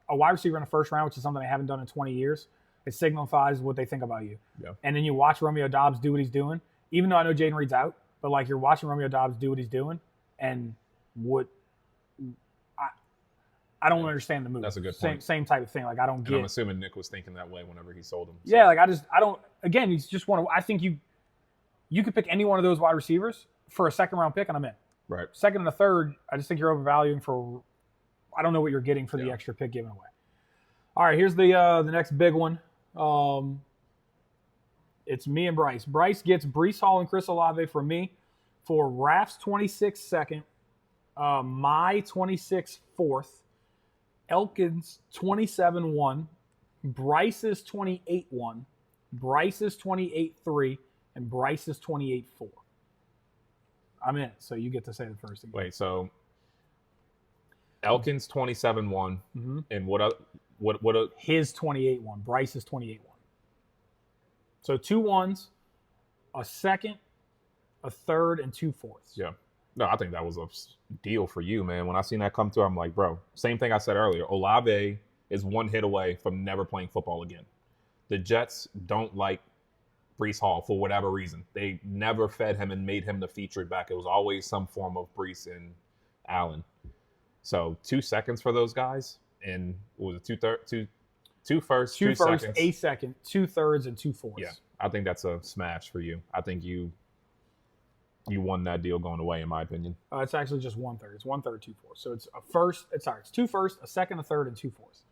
a wide receiver in the first round, which is something they haven't done in 20 years, it signifies what they think about you. Yeah. And then you watch Romeo Doubs do what he's doing, even though I know Jaden Reed's out, but like you're watching Romeo Doubs do what he's doing, and I don't understand the move. That's a good point. Same type of thing. Like I don't get. I'm assuming Nick was thinking that way whenever he sold him. So. Yeah, like I don't. Again, he's just one of. I think you could pick any one of those wide receivers for a second round pick, and I'm in. Right. Second and a third, I just think you're overvaluing for. I don't know what you're getting for the extra pick given away. All right, here's the next big one. It's me and Bryce. Bryce gets Breece Hall and Chris Olave for me for Raf's 26 second, my 26 fourth, Elkins 27-1, Bryce's 28-1, Bryce's 28-3, and Bryce's 28-4. I'm in it, so you get to say the first again. Wait, so Elkins 27-1, and what his 28-1, Bryce's 28-1. So 2 1s, a second, a third, and 2 fourths. Yeah. No, I think that was a deal for you, man. When I seen that come through, I'm like, bro, same thing I said earlier. Olave is one hit away from never playing football again. The Jets don't like Breece Hall for whatever reason. They never fed him and made him the featured back. It was always some form of Breece and Allen. So 2 seconds for those guys, and what was it, two firsts, 2 seconds, a second, 2 thirds, and 2 fourths. Yeah, I think that's a smash for you. I think you won that deal going away, in my opinion. It's actually just 1 third. It's 1 third, 2 fourths. So it's a first. It's 2 firsts, a second, a third, and 2 fourths.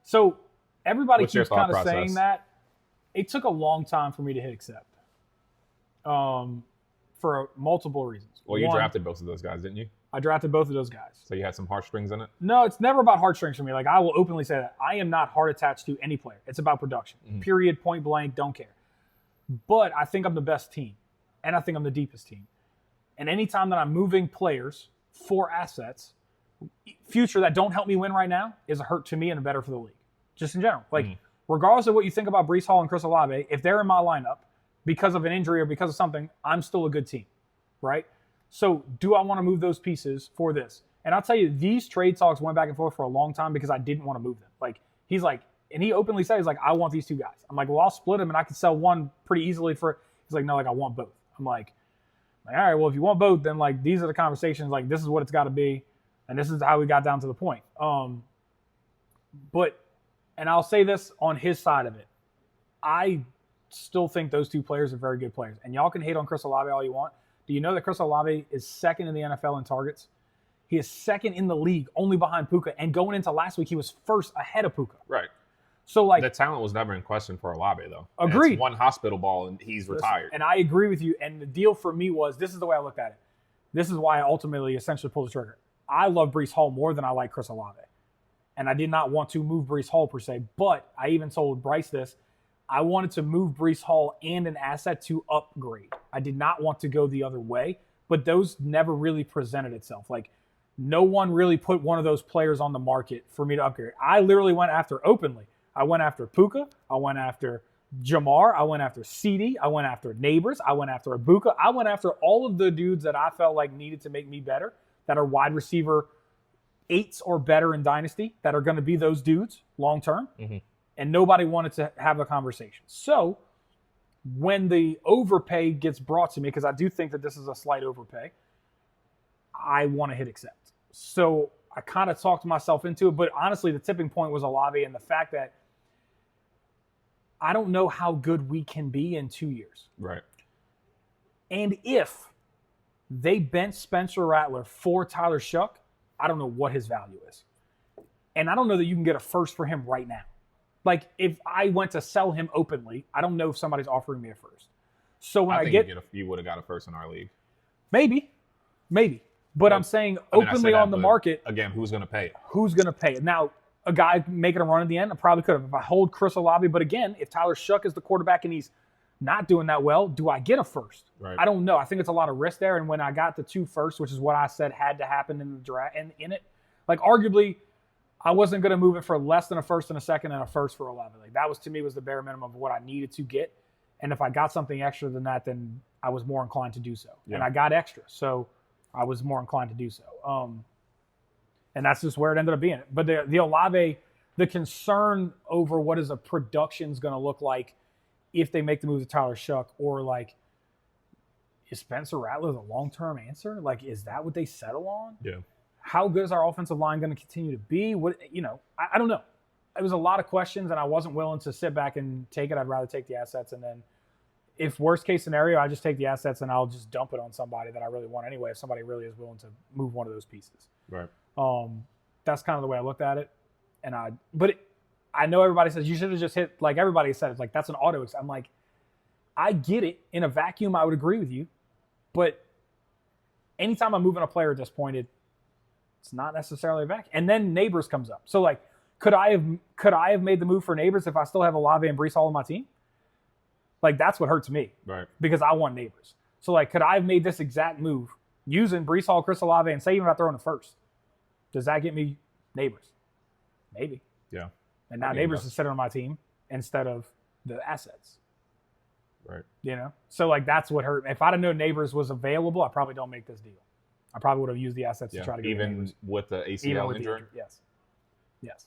So everybody keeps kind of saying that. It took a long time for me to hit accept. For multiple reasons. Well, you drafted both of those guys, didn't you? I drafted both of those guys. So you had some heartstrings in it? No, it's never about heartstrings for me. Like, I will openly say that. I am not heart attached to any player. It's about production. Period, point blank, don't care. But I think I'm the best team. And I think I'm the deepest team. And anytime that I'm moving players for assets, future that don't help me win right now is a hurt to me and a better for the league. Just in general. Like, regardless of what you think about Breece Hall and Chris Olave, if they're in my lineup because of an injury or because of something, I'm still a good team, right? So do I want to move those pieces for this? And I'll tell you, these trade talks went back and forth for a long time because I didn't want to move them. Like, he's like, and he openly says, like, I want these 2 guys. I'm like, well, I'll split them and I can sell one pretty easily for, he's like, no, like, I want both. I'm like, all right, well, if you want both, then like, these are the conversations, like, this is what it's got to be. And this is how we got down to the point. But, and I'll say this on his side of it. I still think those 2 players are very good players. And y'all can hate on Chris Olave all you want. Do you know that Chris Olave is second in the NFL in targets? He is second in the league, only behind Puka. And going into last week, he was first ahead of Puka. Right. So, like, the talent was never in question for Olave, though. Agreed. It's one hospital ball, and he's retired. And I agree with you. And the deal for me was, this is the way I looked at it. This is why I ultimately essentially pulled the trigger. I love Breece Hall more than I like Chris Olave. And I did not want to move Breece Hall per se. But I even told Bryce this. I wanted to move Breece Hall and an asset to upgrade. I did not want to go the other way, but those never really presented itself. Like, no one really put one of those players on the market for me to upgrade. I literally went after openly. I went after Puka. I went after Jamar. I went after CD. I went after Neighbors. I went after Ibuka. I went after all of the dudes that I felt like needed to make me better, that are wide receiver 8s or better in Dynasty, that are going to be those dudes long term. And nobody wanted to have a conversation. So when the overpay gets brought to me, because I do think that this is a slight overpay, I want to hit accept. So I kind of talked myself into it. But honestly, the tipping point was Olave and the fact that I don't know how good we can be in 2 years. Right. And if they bent Spencer Rattler for Tyler Shuck, I don't know what his value is. And I don't know that you can get a first for him right now. Like, if I went to sell him openly, I don't know if somebody's offering me a first. So when I think you would have got a first in our league. Maybe. But I'm saying openly on the market. Again, who's going to pay it? Who's going to pay it? Now, a guy making a run at the end, I probably could have. If I hold Chris Olave, but again, if Tyler Shuck is the quarterback and he's not doing that well, do I get a first? Right. I don't know. I think it's a lot of risk there. And when I got the 2 firsts, which is what I said had to happen in the draft and in it, like arguably, I wasn't going to move it for less than a first and a second and a first for Olave. Like that was to me was the bare minimum of what I needed to get. And if I got something extra than that, then I was more inclined to do so. Yeah. And I got extra, so I was more inclined to do so. And that's just where it ended up being. But the Olave, the concern over what is a production's going to look like if they make the move to Tyler Shuck, or like, is Spencer Rattler the long-term answer? Like, is that what they settle on? Yeah. How good is our offensive line going to continue to be? What, I don't know. It was a lot of questions, and I wasn't willing to sit back and take it. I'd rather take the assets, and then if worst case scenario, I just take the assets and I'll just dump it on somebody that I really want anyway, if somebody really is willing to move one of those pieces. Right. That's kind of the way I looked at it. I know everybody says you should have just hit, like everybody said, it's like that's an auto. I'm like, I get it. In a vacuum, I would agree with you. But anytime I'm moving a player at this point, it's not necessarily a vacuum. And then Neighbors comes up. So like, could I have made the move for Neighbors if I still have Olave and Breece Hall on my team? Like, that's what hurts me. Right. Because I want Neighbors. So like, could I have made this exact move using Breece Hall, Chris Olave, and say even if I throw in a first? Does that get me Neighbors? Maybe. Yeah. And now Neighbors is sitting on my team instead of the assets. Right. So like that's what hurt. If I'd have known Neighbors was available, I probably don't make this deal. I probably would have used the assets to try to get even Neighbors. with the ACL injury. Yes.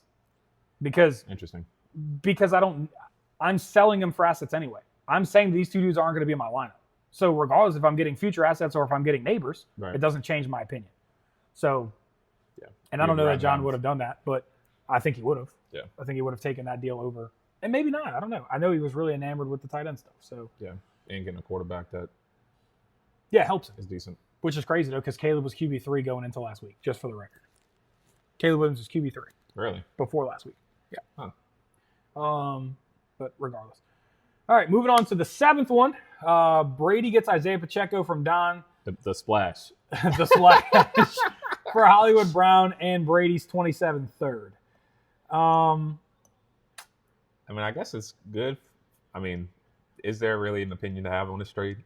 Because interesting. Because I'm selling them for assets anyway. I'm saying these 2 dudes aren't going to be in my lineup. So regardless if I'm getting future assets or if I'm getting Neighbors, It doesn't change my opinion. So, and I don't know that John would have done that, but I think he would have. Yeah. I think he would have taken that deal over. And maybe not. I don't know. I know he was really enamored with the tight end stuff. So yeah, and getting a quarterback that helps him. Is decent. Which is crazy though, because Caleb was QB3 going into last week. Just for the record, Caleb Williams was QB3. Really? Before last week. Yeah. Huh. But regardless. All right, moving on to the 7th one. Brady gets Isaiah Pacheco from Don. The splash. The splash for Hollywood Brown and Brady's 27th third. I mean, I guess it's good. I mean, is there really an opinion to have on this trade?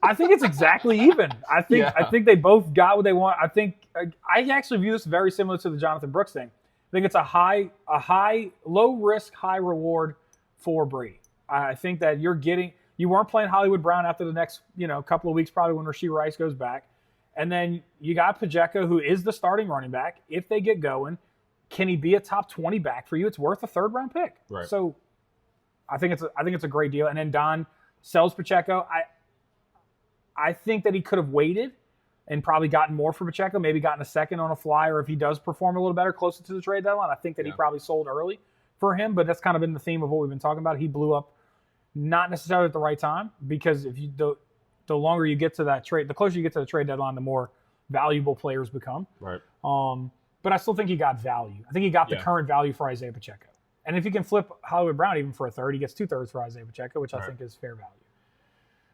I think it's exactly even. I think they both got what they want. I think I actually view this very similar to the Jonathan Brooks thing. I think it's a low risk, high reward for Brady. I think that you weren't playing Hollywood Brown after the next, couple of weeks, probably when Rashee Rice goes back. And then you got Pacheco, who is the starting running back. If they get going, can he be a top 20 back for you? It's worth a 3rd round pick. Right. So I think it's a great deal. And then Don sells Pacheco. I think that he could have waited and probably gotten more for Pacheco, maybe gotten a second on a flyer if he does perform a little better closer to the trade deadline. I think that he probably sold early for him, but that's kind of been the theme of what we've been talking about. He blew up not necessarily at the right time, because if you the longer you get to that trade, the closer you get to the trade deadline, the more valuable players become. Right. But I still think he got value. I think he got the current value for Isaiah Pacheco. And if you can flip Hollywood Brown even for a third, he gets 2/3 for Isaiah Pacheco, which I think is fair value.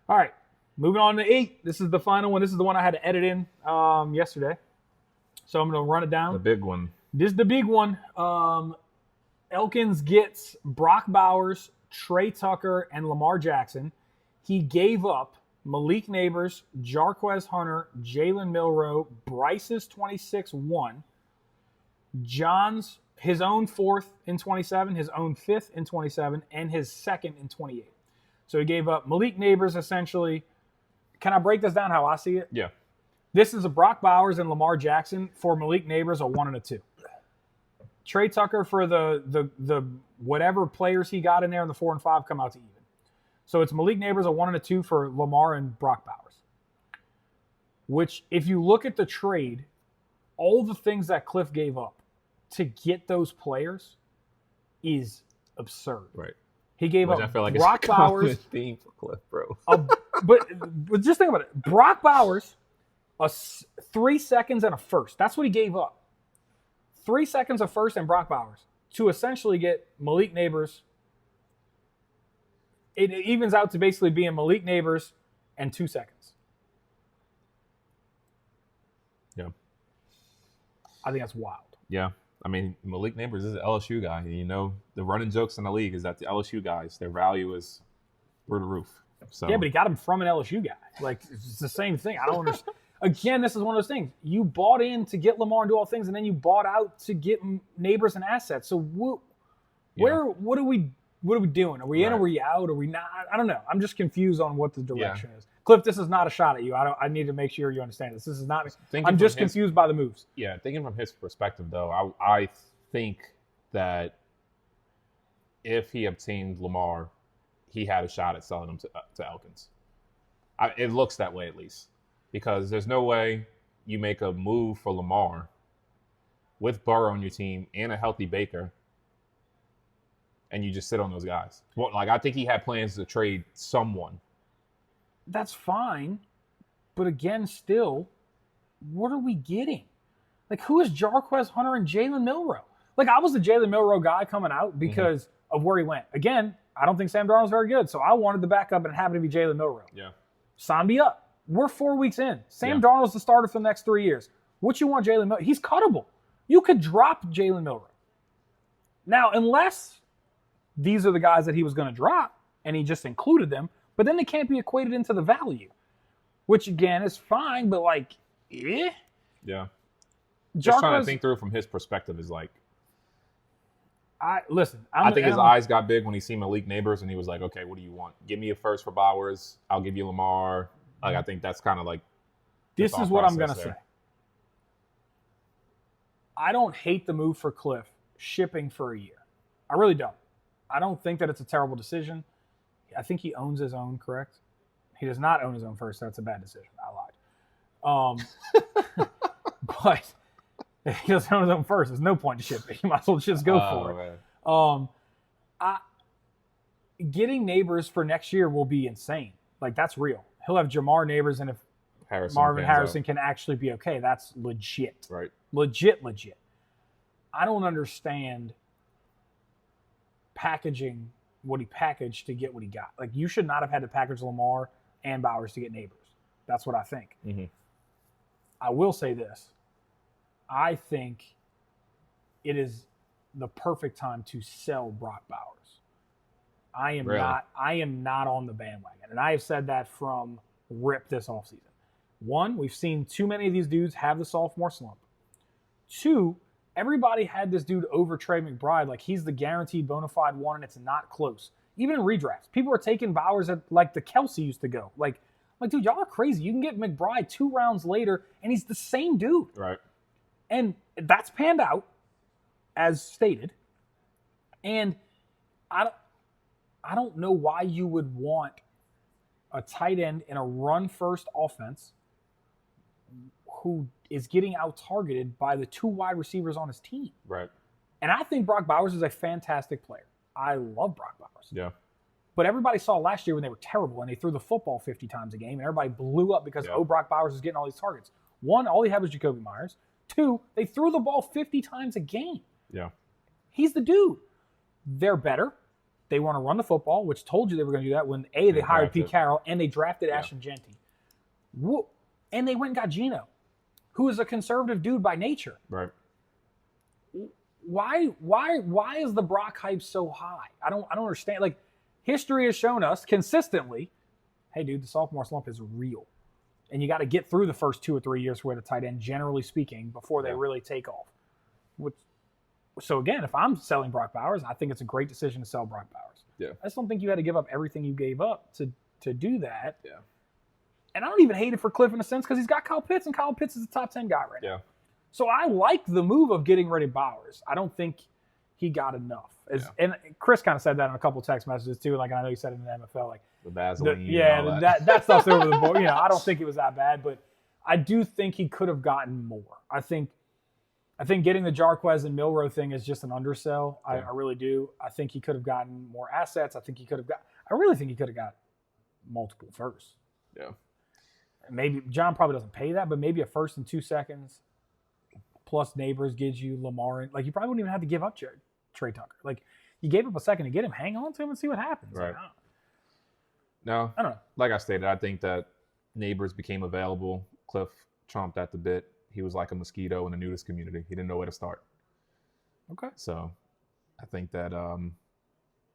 All right. Moving on to 8. This is the final one. This is the one I had to edit in yesterday. So I'm going to run it down. The big one. This is the big one. Elkins gets Brock Bowers, Trey Tucker, and Lamar Jackson. He gave up Malik Neighbors, Jarquez Hunter, Jalen Milroe, Bryce's 26-1, John's his own 4th in 27, his own 5th in 27, and his 2nd in 28. So he gave up Malik Neighbors essentially. Can I break this down how I see it? Yeah. This is a Brock Bowers and Lamar Jackson for Malik Neighbors, a 1 and a 2. Trey Tucker for the whatever players he got in there in the 4 and 5 come out to even. So it's Malik Neighbors, a 1 and a 2 for Lamar and Brock Bowers. Which, if you look at the trade, all the things that Cliff gave up to get those players is absurd. Right. He gave Which up I feel like Brock it's a Bowers. theme for Cliff, bro. But just think about it. Brock Bowers, 3 seconds and a first. That's what he gave up. 3 seconds of first and Brock Bowers to essentially get Malik Neighbors. It evens out to basically being Malik Neighbors and 2 seconds. Yeah. I think that's wild. Yeah. I mean, Malik Neighbors is an LSU guy. You know, the running jokes in the league is that the LSU guys, their value is through the roof. So Yeah, but he got him from an LSU guy. Like, it's the same thing. I don't understand. Again, this is one of those things. You bought in to get Lamar and do all things, and then you bought out to get Neighbors and assets. So what are we doing? Are we in? Are we out? Are we not? I don't know. I'm just confused on what the direction is. Cliff, this is not a shot at you. I need to make sure you understand this. This is not. I'm just confused by the moves. Yeah, thinking from his perspective, though, I think that if he obtained Lamar, he had a shot at selling him to Elkins. It looks that way, at least, because there's no way you make a move for Lamar with Burrow on your team and a healthy Baker, and you just sit on those guys. Well, like, I think he had plans to trade someone. That's fine, but again, still, what are we getting? Like, who is Jarquez Hunter and Jalen Milroe? Like, I was the Jalen Milroe guy coming out because of where he went. Again, I don't think Sam Darnold's very good, so I wanted the backup, and it happened to be Jalen Milroe. Yeah. Sign me up. We're 4 weeks in. Sam Darnold's the starter for the next 3 years. What you want Jalen Milroe? He's cuttable. You could drop Jalen Milroe. Now, unless these are the guys that he was going to drop, and he just included them, but then they can't be equated into the value, which, again, is fine, but, like, eh? Yeah. Just trying to think through from his perspective is like, I think his eyes got big when he seen Malik Neighbors, and he was like, okay, what do you want? Give me a first for Bowers. I'll give you Lamar. Like, I think that's kind of like this is what I'm going to say. I don't hate the move for Cliff shipping for a year. I really don't. I don't think that it's a terrible decision. I think he owns his own, correct? He does not own his own first. That's a bad decision. I lied. But if he doesn't own his own first, there's no point to ship it. You might as well just go for it. Getting Neighbors for next year will be insane. Like, that's real. He'll have Jamar Neighbors, and if Marvin Harrison can actually be okay, that's legit. Right. Legit. I don't understand packaging what he packaged to get what he got. Like, you should not have had to package Lamar and Bowers to get Neighbors. That's what I think. Mm-hmm. I will say this. I think it is the perfect time to sell Brock Bowers. I am not on the bandwagon. And I have said that from rip this offseason. One, we've seen too many of these dudes have the sophomore slump. Two, everybody had this dude over Trey McBride like he's the guaranteed bona fide one, and it's not close. Even in redrafts, people are taking Bowers at like the Kelsey used to go. Like, dude, y'all are crazy. You can get McBride 2 rounds later, and he's the same dude. Right. And that's panned out, as stated. And I don't know why you would want a tight end in a run-first offense who is getting out-targeted by the 2 wide receivers on his team. Right. And I think Brock Bowers is a fantastic player. I love Brock Bowers. Yeah. But everybody saw last year when they were terrible and they threw the football 50 times a game, and everybody blew up because, Brock Bowers is getting all these targets. One, all he had was Jacoby Myers. 2, they threw the ball 50 times a game. Yeah. He's the dude. They're better. They want to run the football, which told you they were going to do that when, A, they hired Pete Carroll, and they drafted Ashton Jeanty. And they went and got Geno, who is a conservative dude by nature. Right. Why is the Brock hype so high? I don't understand. Like, history has shown us consistently, hey, dude, the sophomore slump is real. And you got to get through the first 2 or 3 years for the tight end, generally speaking, before they really take off. So, again, if I'm selling Brock Bowers, I think it's a great decision to sell Brock Bowers. Yeah. I just don't think you had to give up everything you gave up to do that. Yeah. And I don't even hate it for Cliff in a sense because he's got Kyle Pitts, and Kyle Pitts is a top 10 guy right now. So I like the move of getting rid of Bowers. I don't think he got enough. And Chris kind of said that in a couple of text messages too. Like, I know he said it in the MFL. Like, the Vaseline. That stuff's over the board. I don't think it was that bad, but I do think he could have gotten more. I think I think getting the Jarquez and Milroe thing is just an undersell. Yeah. I really do. I think he could have gotten more assets. I really think he could have got multiple firsts. Yeah. Maybe John probably doesn't pay that, but maybe a first and 2 seconds plus Neighbors gives you Lamar. Like, you probably wouldn't even have to give up Trey Tucker. Like, you gave up a second to get him. Hang on to him and see what happens. Right. Like, No, I don't know. Like I stated, I think that Neighbors became available. Cliff chomped at the bit. He was like a mosquito in the nudist community. He didn't know where to start. Okay. So I think that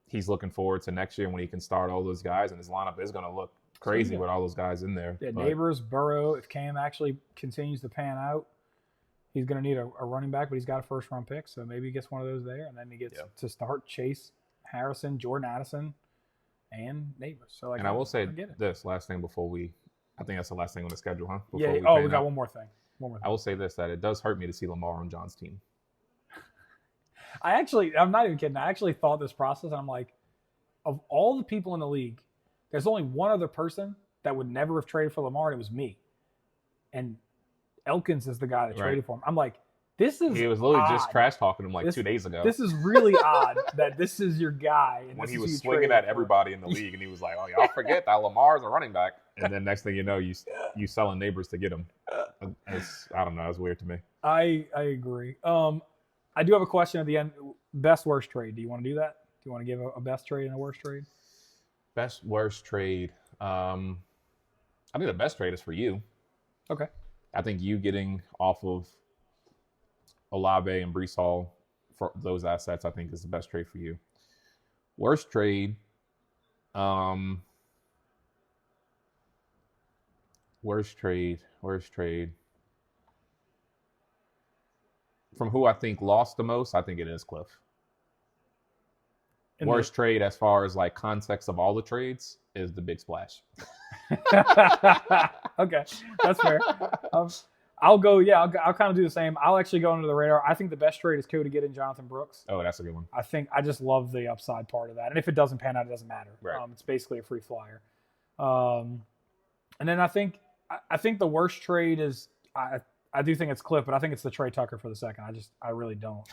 he's looking forward to next year when he can start all those guys, and his lineup is going to look crazy with all those guys in there. Yeah, Neighbors, Burrow, if Cam actually continues to pan out, he's going to need a running back, but he's got a first-round pick, so maybe he gets one of those there, and then he gets to start Chase, Harrison, Jordan Addison, and Neighbors. So, and I will say this last thing before I think that's the last thing on the schedule, huh? We got one more thing. I will say this, that it does hurt me to see Lamar on John's team. I'm not even kidding. I actually thought this process, and I'm like, of all the people in the league, there's only one other person that would never have traded for Lamar, and it was me. And Elkins is the guy that traded for him. I'm like, he was literally just trash talking him 2 days ago. This is really odd that this is your guy. And when he was swinging at everybody in the league, and he was like, "Oh, y'all forget that Lamar's a running back." And then next thing you know, you selling Neighbors to get him. I don't know. It's weird to me. I agree. I do have a question at the end. Best worst trade. Do you want to do that? Do you want to give a best trade and a worst trade? Best worst trade. I think the best trade is for you. Okay. I think you getting off of Olave and Breece Hall for those assets, I think, is the best trade for you. Worst trade. Worst trade. From who I think lost the most, I think it is Cliff. Worst trade as far as like context of all the trades is the big splash. Okay, that's fair. I'll go. Yeah, I'll kind of do the same. I'll actually go under the radar. I think the best trade is Cody getting Jonathan Brooks. Oh, that's a good one. I just love the upside part of that. And if it doesn't pan out, it doesn't matter. Right. It's basically a free flyer. And then I think the worst trade is I do think it's Cliff, but I think it's the Trey Tucker for the second. I really don't.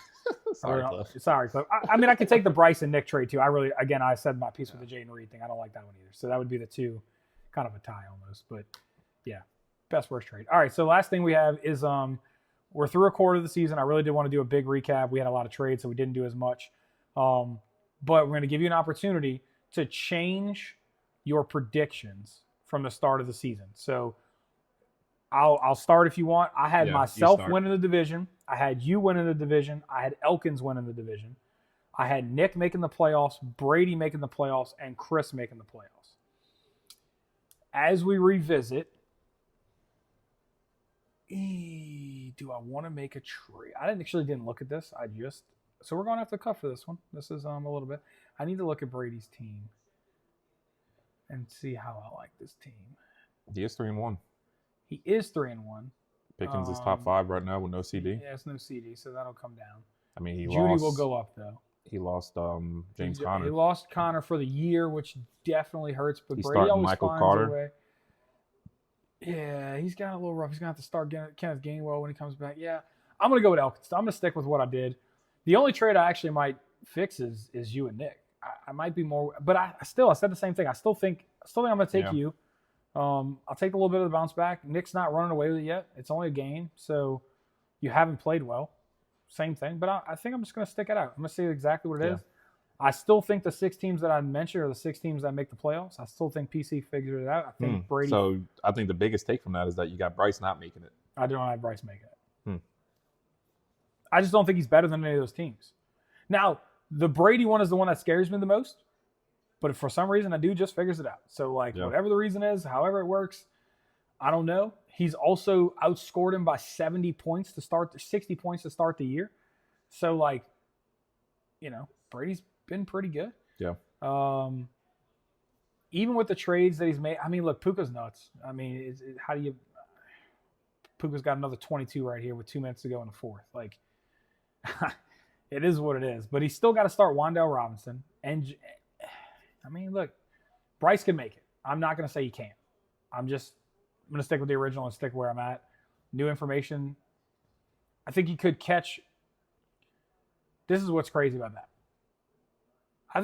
Sorry, Cliff. Sorry, Cliff. I mean, I could take the Bryce and Nick trade too. I said my piece with the Jaden Reed thing. I don't like that one either. So that would be the two, kind of a tie almost. But yeah, best worst trade. All right. So last thing we have is we're through a quarter of the season. I really did want to do a big recap. We had a lot of trades, so we didn't do as much. But we're going to give you an opportunity to change your predictions from the start of the season. So I'll start if you want. I had myself winning the division. I had you winning the division. I had Elkins winning the division. I had Nick making the playoffs, Brady making the playoffs, and Chris making the playoffs. As we revisit, do I want to make a trade? I didn't look at this. So we're going off the cuff for this one. This is a little bit. I need to look at Brady's team and see how I like this team. He is 3-1. He is 3-1. Pickens is top 5 right now with no CD. Yeah, it's no CD, so that'll come down. I mean, Judy will go up though. He lost James Conner. He lost Conner for the year, which definitely hurts. But he's Brady always Michael finds Carter. a way. Yeah, he's got a little rough. He's gonna have to start Kenneth Gainwell when he comes back. Yeah, I'm gonna go with Elkins. I'm gonna stick with what I did. The only trade I actually might fix is you and Nick. I might be more, but I said the same thing. I still think I'm gonna take you. I'll take a little bit of the bounce back. Nick's not running away with it yet. It's only a game, so you haven't played well. Same thing, but I think I'm just going to stick it out. I'm going to see exactly what it is. I still think the 6 teams that I mentioned are the 6 teams that make the playoffs. I still think PC figured it out. I think Brady. So I think the biggest take from that is that you got Bryce not making it. I don't have Bryce making it. I just don't think he's better than any of those teams. Now, the Brady one is the one that scares me the most. But for some reason, that dude just figures it out. So, whatever the reason is, however it works, I don't know. He's also outscored him by 60 points to start the year. So, Brady's been pretty good. Yeah. Even with the trades that he's made, I mean, look, Puka's nuts. I mean, Puka's got another 22 right here with 2 minutes to go in the fourth. It is what it is. But he's still got to start Wan'Dale Robinson. And I mean, look, Bryce can make it. I'm not going to say he can't. I'm going to stick with the original and stick where I'm at. New information. I think he could catch. This is what's crazy about that. I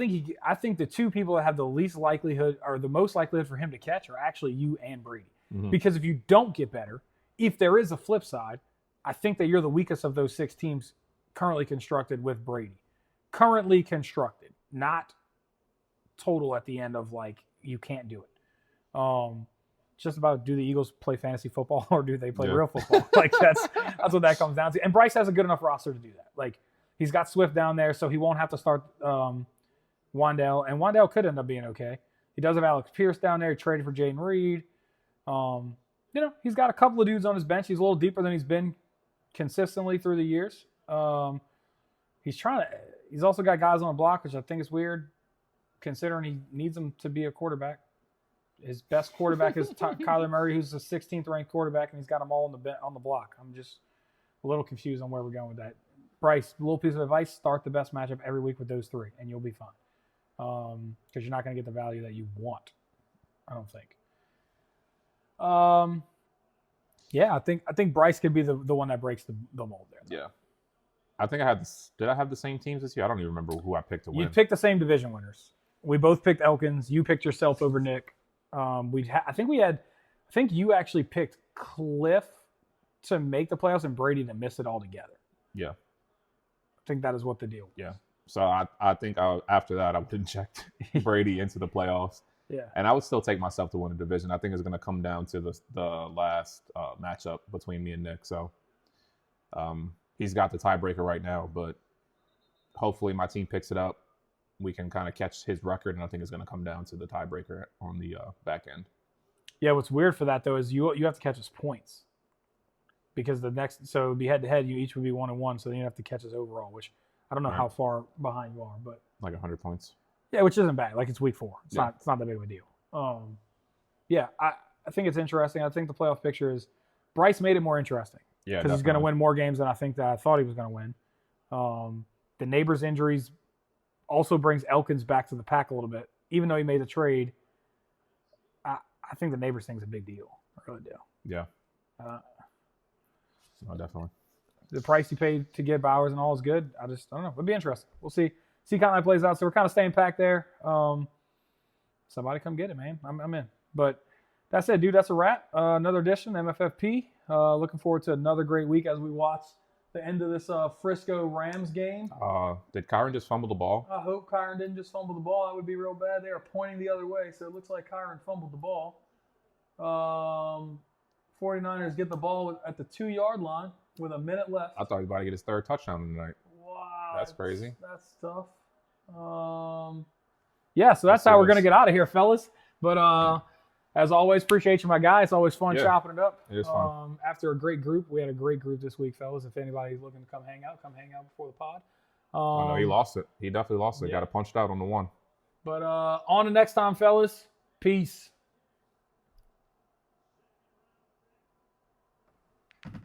think the two people that have the least likelihood or the most likelihood for him to catch are actually you and Brady. Mm-hmm. Because if you don't get better, if there is a flip side, I think that you're the weakest of those 6 teams currently constructed with Brady. Currently constructed, not total at the end of like you can't do it. Just about do the Eagles play fantasy football or do they play real football? Like that's what that comes down to. And Bryce has a good enough roster to do that. Like he's got Swift down there, so he won't have to start Wan'Dale, and Wan'Dale could end up being okay. He does have Alex Pierce down there. He traded for Jaden Reed. He's got a couple of dudes on his bench. He's a little deeper than he's been consistently through the years. He's also got guys on the block, which I think is weird, considering he needs them to be a quarterback. His best quarterback is Kyler Murray, who's the 16th ranked quarterback, and he's got them all on the block. I'm just a little confused on where we're going with that. Bryce, a little piece of advice: start the best matchup every week with those 3, and you'll be fine. Because you're not going to get the value that you want, I don't think. I think Bryce could be the one that breaks the mold there. Yeah. I think I had this. Did I have the same teams this year? I don't even remember who I picked to win. You picked the same division winners. We both picked Elkins. You picked yourself over Nick. I think you actually picked Cliff to make the playoffs and Brady to miss it altogether. Yeah. I think that is what the deal was. Yeah. So I think after that I would have checked Brady into the playoffs. Yeah. And I would still take myself to win a division. I think it's going to come down to the last matchup between me and Nick. So he's got the tiebreaker right now, but hopefully my team picks it up. We can kind of catch his record, and I think it's going to come down to the tiebreaker on the back end. Yeah, what's weird for that, though, is you have to catch his points. Because so it would be head-to-head, you each would be 1-1, so then you have to catch his overall, which I don't know how far behind you are, but like 100 points. Yeah, which isn't bad. Like it's week 4. It's not that big of a deal. I think it's interesting. I think the playoff picture is Bryce made it more interesting. Yeah, because he's going to win more games than I thought he was going to win. The neighbors' injuries also brings Elkins back to the pack a little bit. Even though he made the trade, I think the neighbors thing's a big deal. I really do. Yeah. Definitely. The price he paid to get Bowers and all is good. I don't know. It'll be interesting. We'll see how that plays out. So we're kind of staying packed there. Somebody come get it, man. I'm in. But that's it, dude. That's a wrap. Another edition, MFFP. Looking forward to another great week as we watch the end of this Frisco Rams game. Did Kyron just fumble the ball? I hope Kyron didn't just fumble the ball. That would be real bad. They are pointing the other way, so it looks like Kyron fumbled the ball. 49ers get the ball at the 2-yard line with a minute left. I thought he was about to get his 3rd touchdown tonight. Wow. That's crazy. That's tough. So that's how we're going to get out of here, fellas. But as always, appreciate you, my guy. It's always fun chopping it up. It is fun. After a great group. We had a great group this week, fellas. If anybody's looking to come hang out before the pod. I know he lost it. He definitely lost it. Got it punched out on the 1. But on to next time, fellas. Peace.